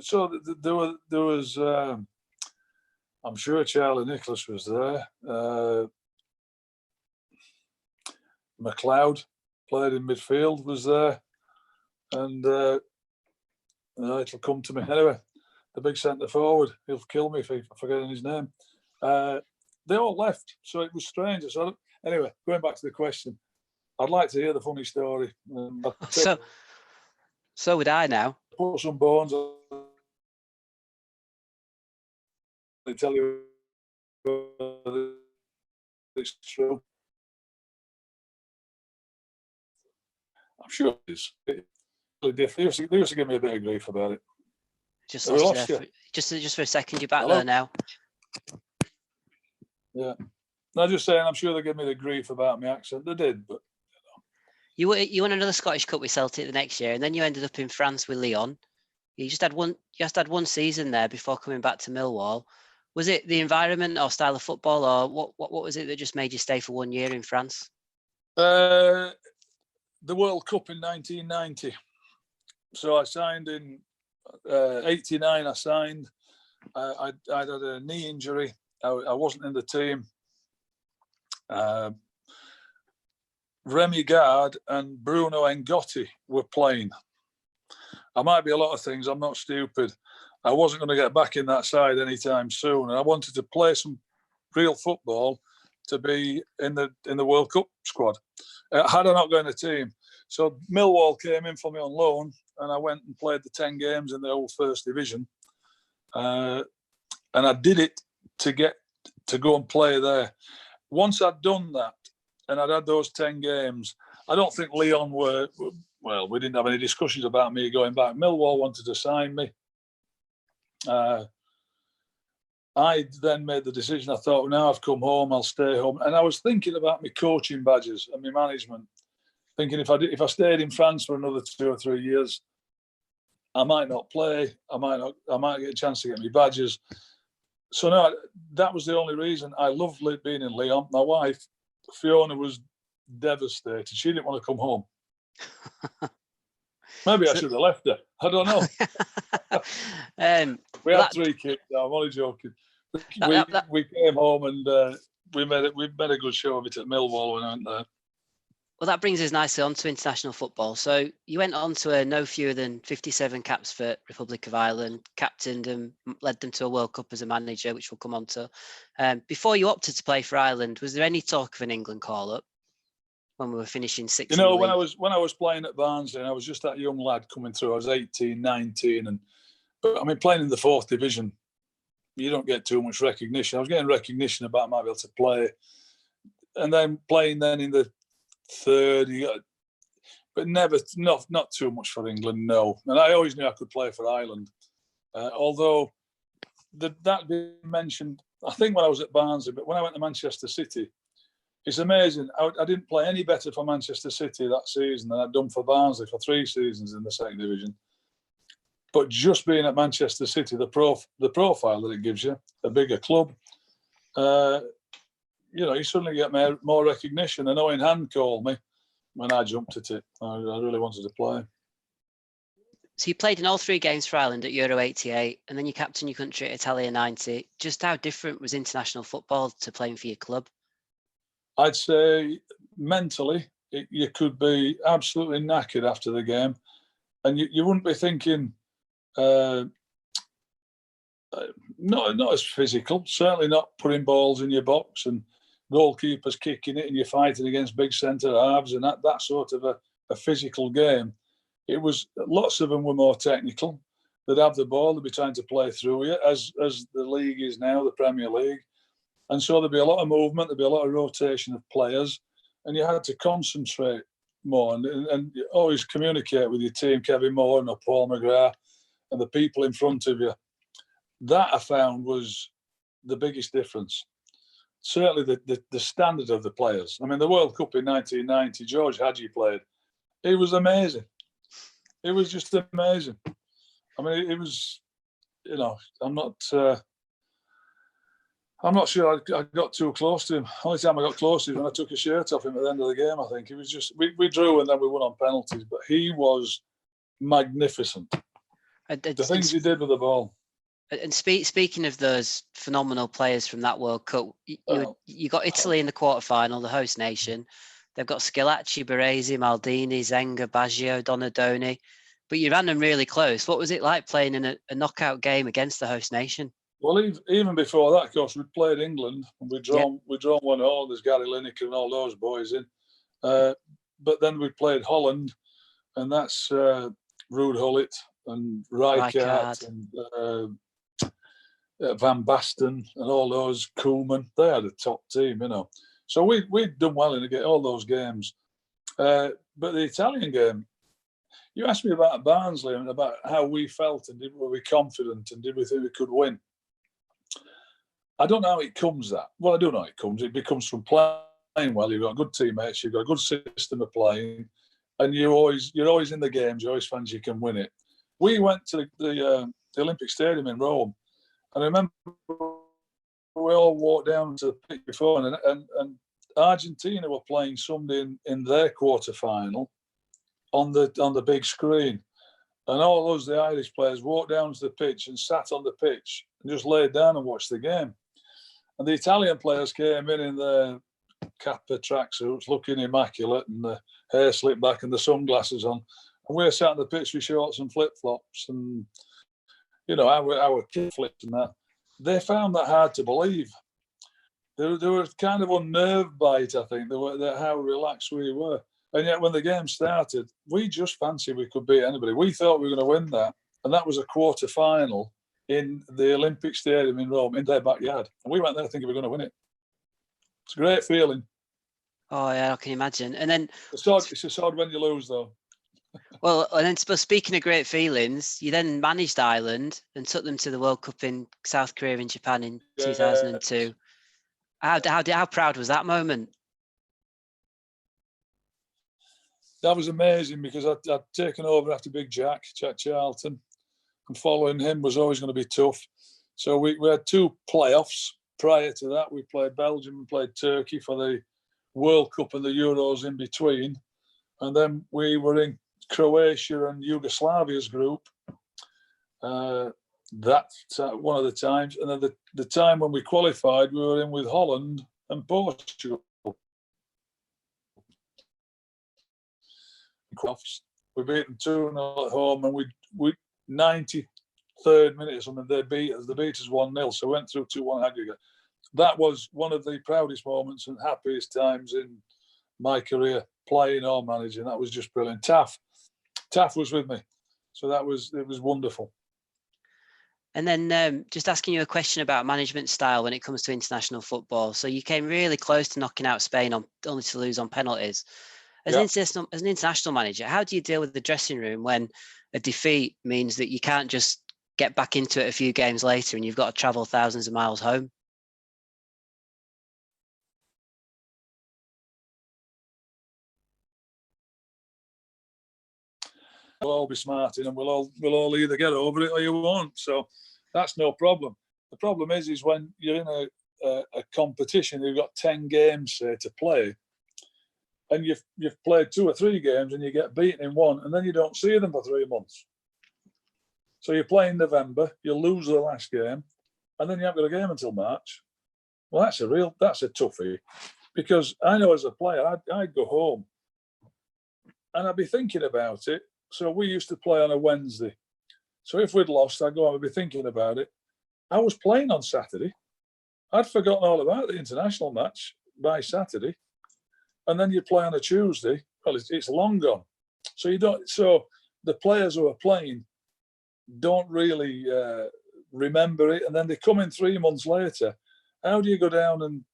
B: So there was, I'm sure Charlie Nicholas was there. McLeod played in midfield, was there, and it'll come to me anyway. The big centre forward, he'll kill me if I'm forgetting his name. They all left, so it was strange. So anyway, going back to the question, I'd like to hear the funny story.
A: So would I now.
B: Put some bones on. They tell you it's true. I'm sure it is. They used to give me a bit of grief about it.
A: Just for a second, you're back there now.
B: Yeah. No, just saying, I'm sure they give me the grief about my accent. They did, but
A: you won another Scottish Cup with Celtic the next year, and then you ended up in France with Lyon. You just had one season there before coming back to Millwall. Was it the environment or style of football, or what was it that just made you stay for 1 year in France?
B: The World Cup in 1990. So I signed in 89. I signed. I'd had a knee injury. I wasn't in the team. Remy Gard and Bruno Ngotti were playing. I might be a lot of things. I'm not stupid. I wasn't going to get back in that side anytime soon, and I wanted to play some real football to be in the World Cup squad. Had I not got in the team. So Millwall came in for me on loan and I went and played the 10 games in the old First Division. And I did it to go and play there. Once I'd done that and I'd had those 10 games, I don't think Lyon we didn't have any discussions about me going back. Millwall wanted to sign me. I then made the decision. I thought, now I've come home, I'll stay home. And I was thinking about my coaching badges and my management, thinking if I stayed in France for another 2 or 3 years, I might not play. I might get a chance to get my badges. So no, that was the only reason. I loved being in Lyon. My wife, Fiona, was devastated. She didn't want to come home. Maybe I should have left her. I don't know. We had 3 kids. I'm only joking. We came home and we made a good show of it at Millwall when I went there.
A: Well, that brings us nicely on to international football. So you went on to earn no fewer than 57 caps for Republic of Ireland, captained and led them to a World Cup as a manager, which we'll come on to. Before you opted to play for Ireland, was there any talk of an England call-up when we were finishing 6th?
B: You know, when I was playing at Barnsley, and I was just that young lad coming through. I was 18, 19, but I mean, playing in the 4th division, you don't get too much recognition. I was getting recognition about might be able to play, and then playing then in the 3rd, but never, not too much for England, no. And I always knew I could play for Ireland, although that being mentioned, I think when I was at Barnsley, but when I went to Manchester City, it's amazing. I didn't play any better for Manchester City that season than I'd done for Barnsley for 3 seasons in the 2nd division. But just being at Manchester City, the profile that it gives you, a bigger club, you suddenly get more recognition. And Owen Hand called me when I jumped at it. I really wanted to play.
A: So you played in all 3 games for Ireland at Euro 88, and then you captained your country at Italia 90. Just how different was international football to playing for your club?
B: I'd say mentally, you could be absolutely knackered after the game, and you wouldn't be thinking, not as physical, certainly not putting balls in your box and goalkeepers kicking it and you're fighting against big centre halves and that sort of a physical game. It was, lots of them were more technical. They'd have the ball, they'd be trying to play through you, as the league is now, the Premier League. And so there'd be a lot of movement, there'd be a lot of rotation of players, and you had to concentrate more and always communicate with your team, Kevin Moore or Paul McGrath, and the people in front of you. That I found was the biggest difference. Certainly the standard of the players. I mean, the World Cup in 1990, George Hadji played. It was amazing. It was just amazing. I mean, it was, I'm not sure I got too close to him. The only time I got close to him when I took a shirt off him at the end of the game, I think. It was just, we drew and then we won on penalties, but he was magnificent. The things he did with the ball.
A: And speaking of those phenomenal players from that World Cup, you got Italy in the quarterfinal, the host nation. They've got Schillaci, Baresi, Maldini, Zenga, Baggio, Donadoni. But you ran them really close. What was it like playing in a knockout game against the host nation?
B: Well, even before that, of course, we'd played England and we'd drawn 1-1. There's Gary Lineker and all those boys in. But then we played Holland, and that's Ruud Gullit and Rijkaard and Van Basten and all those, Koeman. They had a top team, So we'd done well in all those games. But the Italian game, you asked me about Barnsley and about how we felt and were we confident and did we think we could win. I don't know how it comes that. Well, I do know how it comes. It becomes from playing well. You've got good teammates. You've got a good system of playing, and you're always in the games. You always find you can win it. We went to the Olympic Stadium in Rome, and I remember we all walked down to the pitch before, and Argentina were playing somebody in their quarter-final on the big screen. And all those, the Irish players, walked down to the pitch and sat on the pitch and just laid down and watched the game. And the Italian players came in their Kappa tracksuits, looking immaculate, and the hair slicked back and the sunglasses on. And we were sat on the pitch with shorts and flip-flops and, our kid flips and that. They found that hard to believe. They were kind of unnerved by it, I think, how relaxed we were. And yet when the game started, we just fancied we could beat anybody. We thought we were going to win that. And that was a quarter-final in the Olympic Stadium in Rome, in their backyard. And we went there thinking we were going to win it. It's a great feeling.
A: Oh, yeah, I can imagine. And then
B: it's a sword when you lose, though.
A: Well, and then speaking of great feelings, you then managed Ireland and took them to the World Cup in South Korea and Japan in 2002. How proud was that moment?
B: That was amazing because I'd taken over after Big Jack Charlton, and following him was always going to be tough. So we had 2 playoffs prior to that. We played Belgium and played Turkey for the World Cup and the Euros in between. And then we were in Croatia and Yugoslavia's group. That's one of the times. And then the time when we qualified, we were in with Holland and Portugal. We beat them 2-0 at home, and we 93rd minute or something, they beat us 1-0, so we went through 2-1 aggregate. That was one of the proudest moments and happiest times in my career, playing or managing. That was just brilliant. Taff was with me, so it was wonderful.
A: And then just asking you a question about management style when it comes to international football. So you came really close to knocking out Spain only to lose on penalties. As an international manager, how do you deal with the dressing room when a defeat means that you can't just get back into it a few games later and you've got to travel thousands of miles home?
B: We'll all be smart and we'll all either get over it or you won't. So that's no problem. The problem is when you're in a competition, you've got 10 games, say, to play, and you've played 2 or 3 games and you get beaten in one, and then you don't see them for 3 months. So you play in November, you lose the last game, and then you haven't got a game until March. Well, that's a toughie, because I know as a player, I'd go home and I'd be thinking about it. So we used to play on a Wednesday. So if we'd lost, I'd go home and be thinking about it. I was playing on Saturday. I'd forgotten all about the international match by Saturday. And then you play on a Tuesday. Well, it's long gone. So you don't. So the players who are playing don't really remember it, and then they come in 3 months later. How do you go down and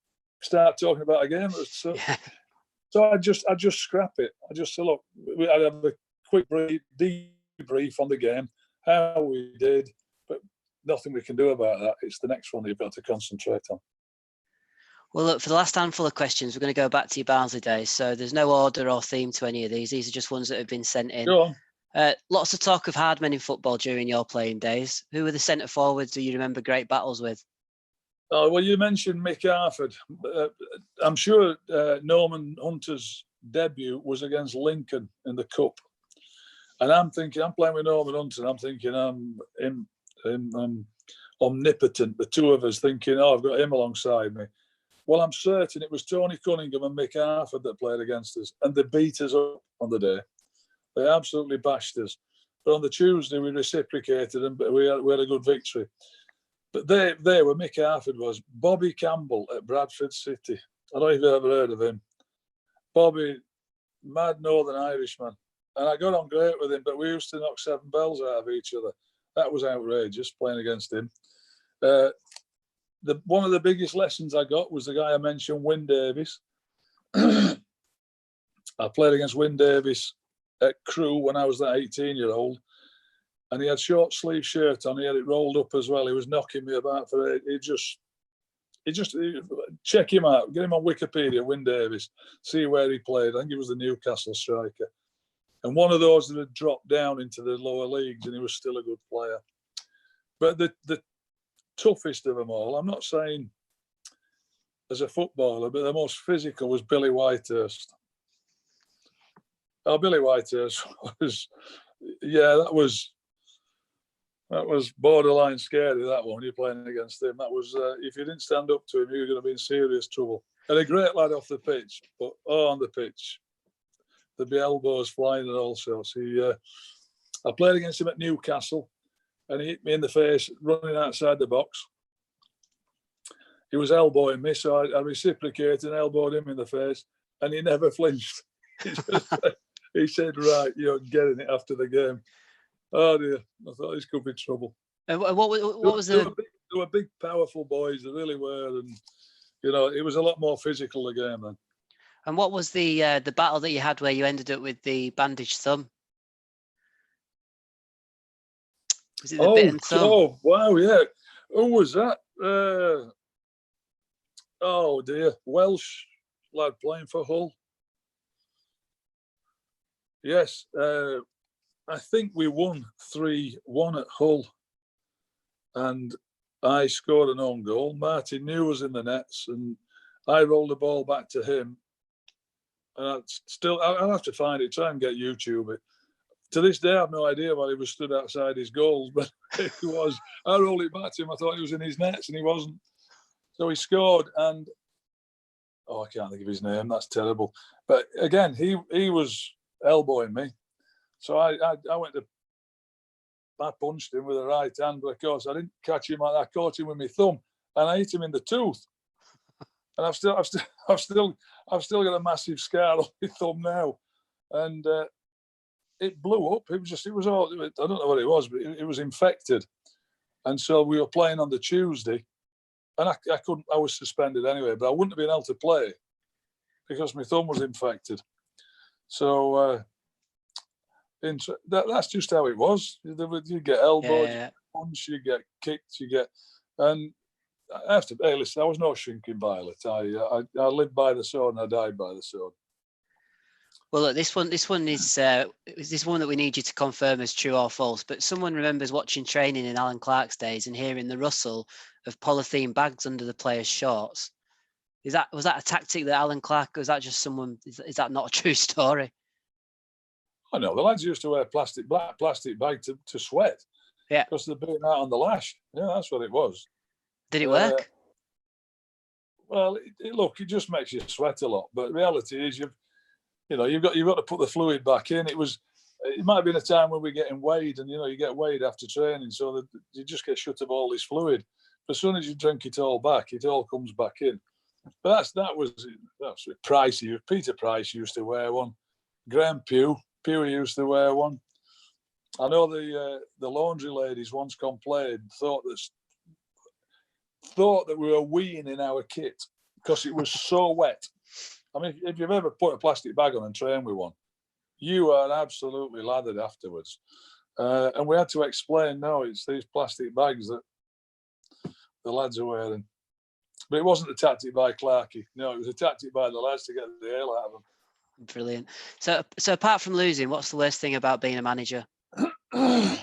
B: start talking about a game? So I just scrap it. I just say, look, I'd have a quick debrief on the game, how we did, but nothing we can do about that. It's the next one that you've got to concentrate on.
A: Well, look, for the last handful of questions, we're going to go back to your Barnsley days. So there's no order or theme to any of these. These are just ones that have been sent in.
B: Go on.
A: Lots of talk of hard men in football during your playing days. Who were the centre forwards do you remember great battles with?
B: Oh, well, you mentioned Mick McCarthy. I'm sure Norman Hunter's debut was against Lincoln in the Cup. And I'm thinking, I'm playing with Norman Hunter, and I'm thinking I'm omnipotent. The 2 of us thinking, oh, I've got him alongside me. Well, I'm certain it was Tony Cunningham and Mick McCarthy that played against us, and they beat us up on the day. They absolutely bashed us. But on the Tuesday, we reciprocated, and we had a good victory. But they were Mick McCarthy was Bobby Campbell at Bradford City. I don't know if you've ever heard of him. Bobby, mad Northern Irishman. And I got on great with him, but we used to knock 7 bells out of each other. That was outrageous, playing against him. One of the biggest lessons I got was the guy I mentioned, Wyn Davies. I played against Wyn Davies at Crewe when I was that 18-year-old, and he had short sleeve shirt on. He had it rolled up as well. He was knocking me about for it. He just check him out. Get him on Wikipedia, Wyn Davies. See where he played. I think he was the Newcastle striker. And one of those that had dropped down into the lower leagues, and he was still a good player. But the toughest of them all, I'm not saying as a footballer, but the most physical was Billy Whitehurst. Oh, Billy Whitehurst was, that was borderline scary, that one. You're playing against him. That was, if you didn't stand up to him, you were going to be in serious trouble. And a great lad off the pitch, but on the pitch, there'd be elbows flying and all sorts. I played against him at Newcastle, and he hit me in the face running outside the box. He was elbowing me, so I reciprocated and elbowed him in the face, and he never flinched. He said, right, you're getting it after the game. Oh dear, I thought this could be trouble.
A: What was the...
B: They were big, powerful boys, they really were, and it was a lot more physical, the game then.
A: And what was the battle that you had where you ended up with the bandaged thumb? Was it the bitten thumb?
B: Oh, wow, yeah. Who was that? Oh dear, Welsh lad playing for Hull. Yes, I think we won 3-1 at Hull, and I scored an own goal. Martin New was in the nets, and I rolled the ball back to him. And I'll have to find it, try and get YouTube it. To this day, I have no idea why he was stood outside his goals, but it was. I rolled it back to him. I thought he was in his nets, and he wasn't. So he scored, and I can't think of his name. That's terrible. But again, he was elbowing me, so I went to. I punched him with the right hand, but of course I didn't catch him. I caught him with my thumb, and I hit him in the tooth. And I've still got a massive scar on my thumb now, and it blew up. It was all. I don't know what it was, but it was infected. And so we were playing on the Tuesday, and I couldn't. I was suspended anyway, but I wouldn't have been able to play because my thumb was infected. So that's just how it was. You get elbowed, you punch, you get kicked, and I have to. Hey, listen, I was no shrinking violet. I lived by the sword and I died by the sword.
A: Well, look, this one is this one that we need you to confirm as true or false. But someone remembers watching training in Allan Clarke's days and hearing the rustle of polythene bags under the players' shorts. Was that a tactic that Allan Clarke? Was that just someone? Is that not a true story?
B: I know the lads used to wear black plastic bag to sweat.
A: Yeah,
B: because they're being out on the lash. Yeah, that's what it was.
A: Did it work?
B: Well, look, it just makes you sweat a lot. But the reality is, you've got to put the fluid back in. It might have been a time when we're getting weighed, and you get weighed after training, so that you just get shut of all this fluid. But as soon as you drink it all back, it all comes back in. But that was Pricey. Peter Price used to wear one. Graham Pugh used to wear one. I know the laundry ladies once complained, thought that we were weeing in our kit because it was so wet. I mean, if you've ever put a plastic bag on and trained with one, you are absolutely lathered afterwards. And we had to explain, no, it's these plastic bags that the lads are wearing. But it wasn't a tactic by Clarkey. No, it was a tactic by the lads to get the hell out of them.
A: Brilliant. So apart from losing, what's the worst thing about being a manager?
B: I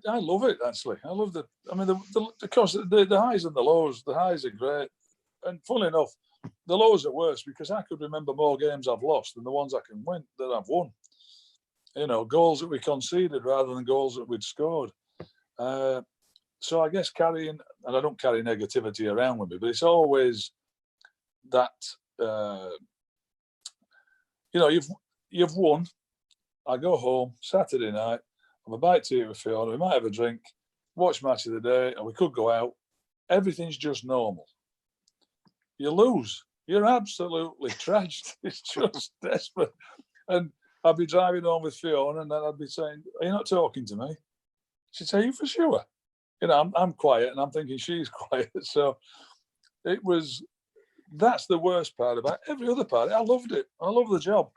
B: love it, actually. I love because the highs and the lows. The highs are great, and funnily enough, the lows are worse because I could remember more games I've lost than the ones I can win that I've won. Goals that we conceded rather than goals that we'd scored. So I guess carrying, and I don't carry negativity around with me, but it's always that. You've won. I go home Saturday night. Have a bite to eat with Fiona. We might have a drink, watch match of the day, and we could go out. Everything's just normal. You lose. You're absolutely trashed. It's just desperate. And I'd be driving home with Fiona, and then I'd be saying, "Are you not talking to me?" She'd say, "Are you for sure?" I'm quiet, and I'm thinking she's quiet. So that's the worst part about it. Every other part. I loved it. I love the job.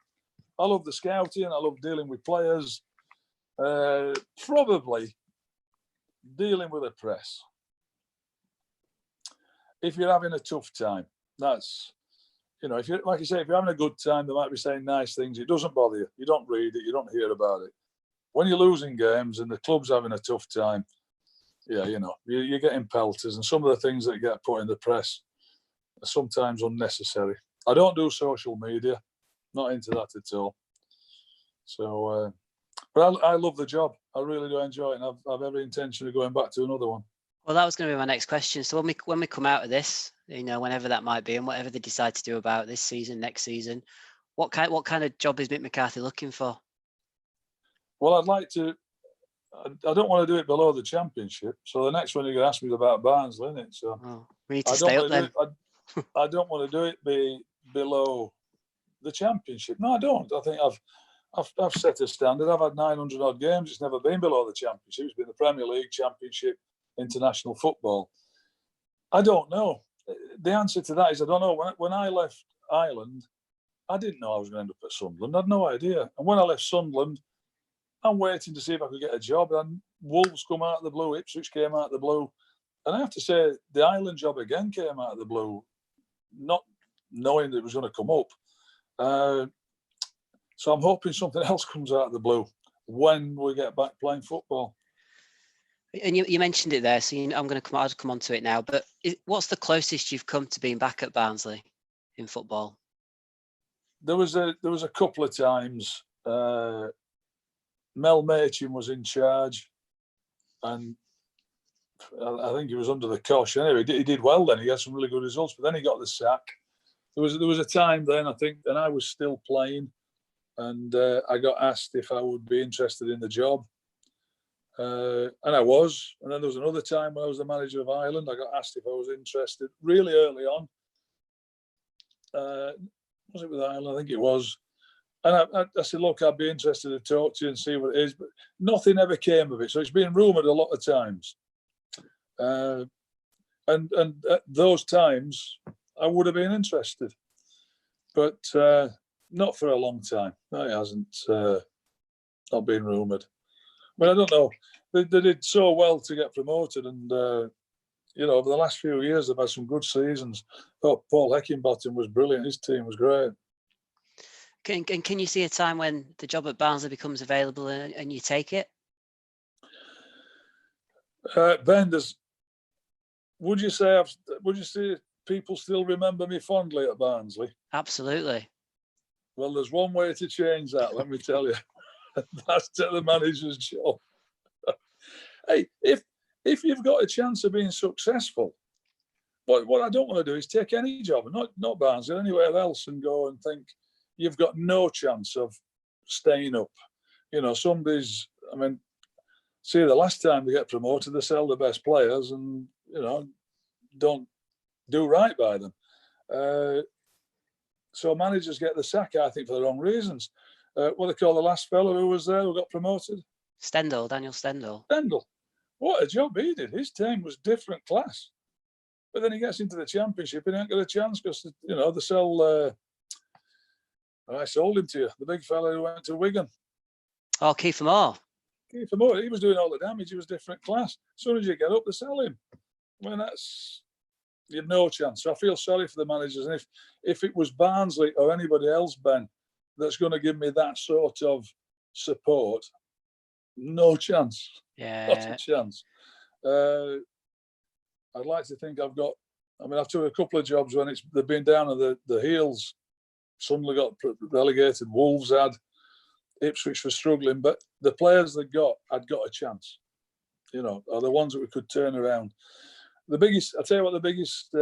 B: I love the scouting. I love dealing with players. Probably dealing with the press. If you're having a tough time, that's, if you're, like you say, if you're having a good time, they might be saying nice things. It doesn't bother you. You don't read it. You don't hear about it. When you're losing games and the club's having a tough time, you're getting pelters, and some of the things that get put in the press are sometimes unnecessary. I don't do social media. Not into that at all. So, but I love the job. I really do enjoy it, and I've every intention of going back to another one.
A: Well, that was going to be my next question. So when we come out of this, whenever that might be, and whatever they decide to do about this season, next season, what kind of job is Mick McCarthy looking for?
B: Well, I'd like to. I don't want to do it below the Championship. So the next one you're going to ask me is about Barnsley, isn't it? So
A: we need to stay up then.
B: I don't want to do it below the Championship. No, I don't. I think I've set a standard. I've had 900 odd games. It's never been below the Championship. It's been the Premier League, Championship, international football. I don't know. The answer to that is I don't know. When I left Ireland, I didn't know I was going to end up at Sunderland. I had no idea. And when I left Sunderland, I'm waiting to see if I could get a job. And Wolves come out of the blue. Ipswich came out of the blue. And I have to say, the Ireland job again came out of the blue, not knowing that it was going to come up. So I'm hoping something else comes out of the blue when we get back playing football.
A: And you mentioned it there, so I'll come on to it now. But what's the closest you've come to being back at Barnsley in football?
B: There was a couple of times. Mel Machin was in charge, and I think he was under the cosh. Anyway, he did well then. He had some really good results, but then he got the sack. There was a time then, I think, and I was still playing, and I got asked if I would be interested in the job. And I was. And then there was another time when I was the manager of Ireland. I got asked if I was interested really early on. Was it with Ireland? I think it was. And I said, look, I'd be interested to talk to you and see what it is. But nothing ever came of it. So it's been rumoured a lot of times. And at those times, I would have been interested. But not for a long time. No, it hasn't not been rumoured. I mean, I don't know. They did so well to get promoted, and over the last few years, they've had some good seasons. I thought Paul Heckingbottom was brilliant. His team was great.
A: Can you see a time when the job at Barnsley becomes available and you take it?
B: Ben, would you say people still remember me fondly at Barnsley?
A: Absolutely.
B: Well, there's one way to change that, let me tell you. That's the manager's job. Hey, if you've got a chance of being successful, what I don't want to do is take any job, not Barnsley, anywhere else, and go and think you've got no chance of staying up. The last time they get promoted, they sell the best players and, don't do right by them. So managers get the sack, I think, for the wrong reasons. What they call the last fellow who was there who got promoted?
A: Daniel Stendhal.
B: What a job he did. His team was different class. But then he gets into the championship and he ain't got a chance because, they sell... I sold him to you, the big fella who went to Wigan.
A: Oh, Kiefer Moore.
B: He was doing all the damage. He was different class. As soon as you get up, they sell him. I mean, you have no chance. So I feel sorry for the managers. And if it was Barnsley or anybody else, Ben, that's going to give me that sort of support, no chance.
A: Yeah.
B: Not a chance. I'd like to think I've took a couple of jobs when they've been down on the heels. Suddenly got relegated. Wolves had. Ipswich were struggling. But the players I'd got a chance. Are the ones that we could turn around. I'll tell you what, the biggest...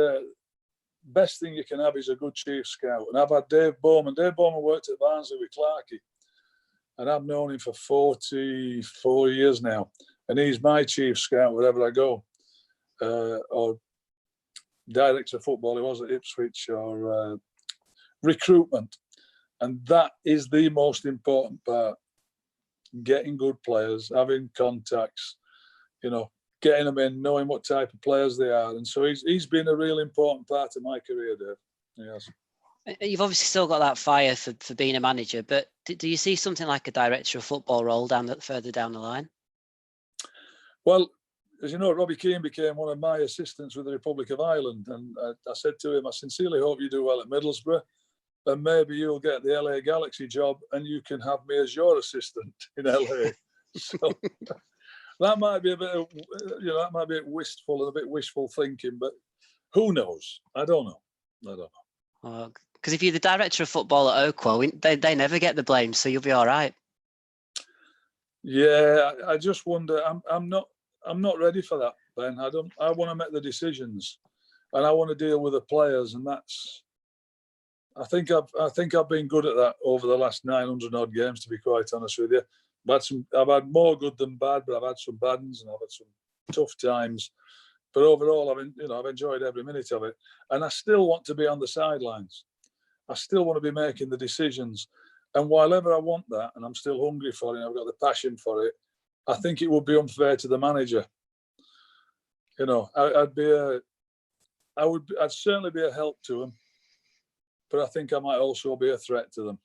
B: best thing you can have is a good chief scout. And I've had Dave Bowman. Dave Bowman worked at Barnsley with Clarke. And I've known him for 44 years now. And he's my chief scout wherever I go. Or director of football, he was at Ipswich, or recruitment. And that is the most important part. Getting good players, having contacts, getting them in, knowing what type of players they are. And so he's been a real important part of my career, Dave. Yes.
A: You've obviously still got that fire for being a manager, but do you see something like a director of football role further down the line? Well,
B: as you know, Robbie Keane became one of my assistants with the Republic of Ireland. And I said to him, I sincerely hope you do well at Middlesbrough. And maybe you'll get the LA Galaxy job and you can have me as your assistant in LA. So... That might be a bit, that might be wistful and a bit wishful thinking, but who knows? I don't know.
A: Because if you're the director of football at Oakwell, they never get the blame, so you'll be all right.
B: Yeah, I just wonder. I'm not ready for that, Ben. I want to make the decisions, and I want to deal with the players, and that's. I think I've been good at that over the last 900 odd games, to be quite honest with you. I've had more good than bad, but I've had some bad ones and I've had some tough times. But overall, I've enjoyed every minute of it, and I still want to be on the sidelines. I still want to be making the decisions, and while ever I want that, and I'm still hungry for it, and I've got the passion for it, I think it would be unfair to the manager. I'd certainly be a help to them, but I think I might also be a threat to them.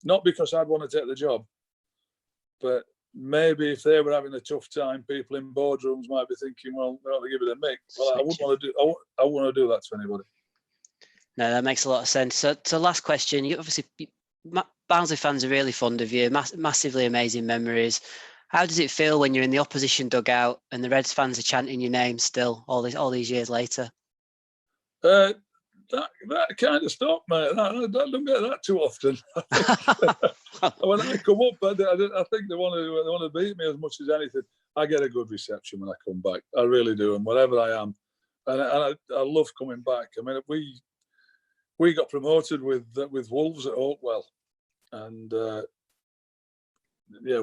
B: Not because I'd want to take the job. But maybe if they were having a tough time, people in boardrooms might be thinking, well, we ought to give it a mick. Well, I wouldn't want to do that to anybody.
A: No, that makes a lot of sense. So last question. You obviously Barnsley fans are really fond of you. Massively amazing memories. How does it feel when you're in the opposition dugout and the Reds fans are chanting your name still all these years later?
B: That kind of stuff, mate. I don't get that too often. When I come up, I think they want to beat me as much as anything. I get a good reception when I come back. I really do, and wherever I am, and I love coming back. I mean, we got promoted with Wolves at Oakwell, and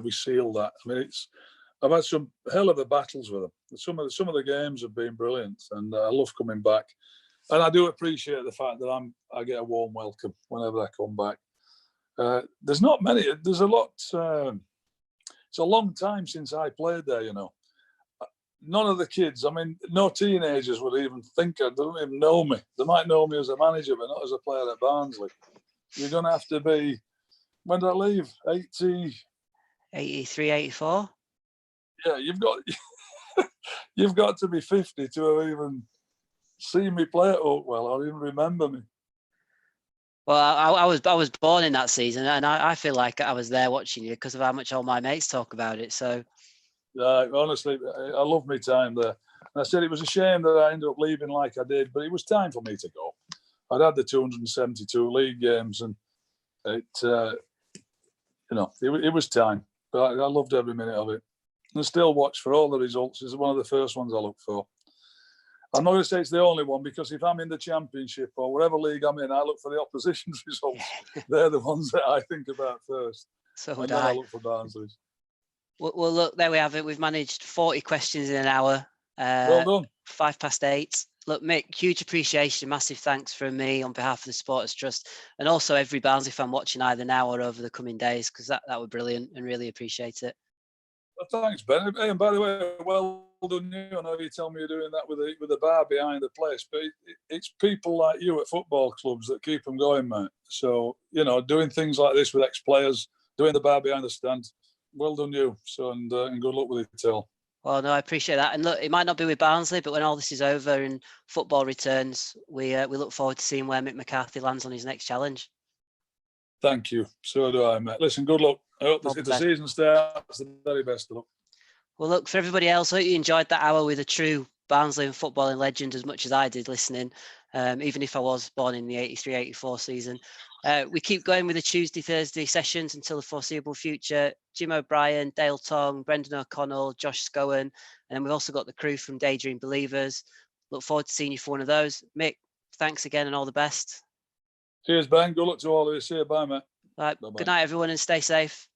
B: we sealed that. I mean, I've had some hell of a battles with them. Some of the games have been brilliant, and I love coming back. And I do appreciate the fact that I get a warm welcome whenever I come back. There's not many. There's a lot. It's a long time since I played there. None of the kids. I mean, no teenagers would even think. They don't even know me. They might know me as a manager, but not as a player at Barnsley. You're going to have to be. When did I leave?
A: 83, 84.
B: Yeah, you've got to be 50 to have even seen me play at Oakwell or even remember me.
A: Well, I was born in that season, and I feel like I was there watching you because of how much all my mates talk about it. So,
B: honestly, I love my time there. And I said it was a shame that I ended up leaving like I did, but it was time for me to go. I'd had the 272 league games, and it was time. But I loved every minute of it, and I still watch for all the results. It's one of the first ones I look for. I'm not going to say it's the only one, because if I'm in the Championship or whatever league I'm in, I look for the opposition's results. They're the ones that I think about first.
A: So
B: and then I look for Barnsley's.
A: Well, look, there we have it. We've managed 40 questions in an hour.
B: Well done.
A: 8:05. Look, Mick, huge appreciation. Massive thanks from me on behalf of the Supporters Trust, and also every Barnsley fan watching either now or over the coming days, because that was brilliant and really appreciate it.
B: Well, thanks, Ben. Hey, and by the way, well done you. I know you tell me you're doing that with the bar behind the place, but it's people like you at football clubs that keep them going, mate. So, doing things like this with ex-players, doing the bar behind the stand, well done you. So, and good luck with it all.
A: Well, no, I appreciate that. And look, it might not be with Barnsley, but when all this is over and football returns, we look forward to seeing where Mick McCarthy lands on his next challenge.
B: Thank you. So do I, mate. Listen, good luck. I hope if the season starts, the very best of luck.
A: Well, look, for everybody else, I hope you enjoyed that hour with a true Barnsley and footballing legend as much as I did listening, even if I was born in the 83-84 season. We keep going with the Tuesday, Thursday sessions until the foreseeable future. Jim O'Brien, Dale Tong, Brendan O'Connell, Josh Scowen, and then we've also got the crew from Daydream Believers. Look forward to seeing you for one of those. Mick, thanks again and all the best.
B: Cheers, Ben. Good luck to all of you. See you. Bye, mate.
A: Right. Good night, everyone, and stay safe.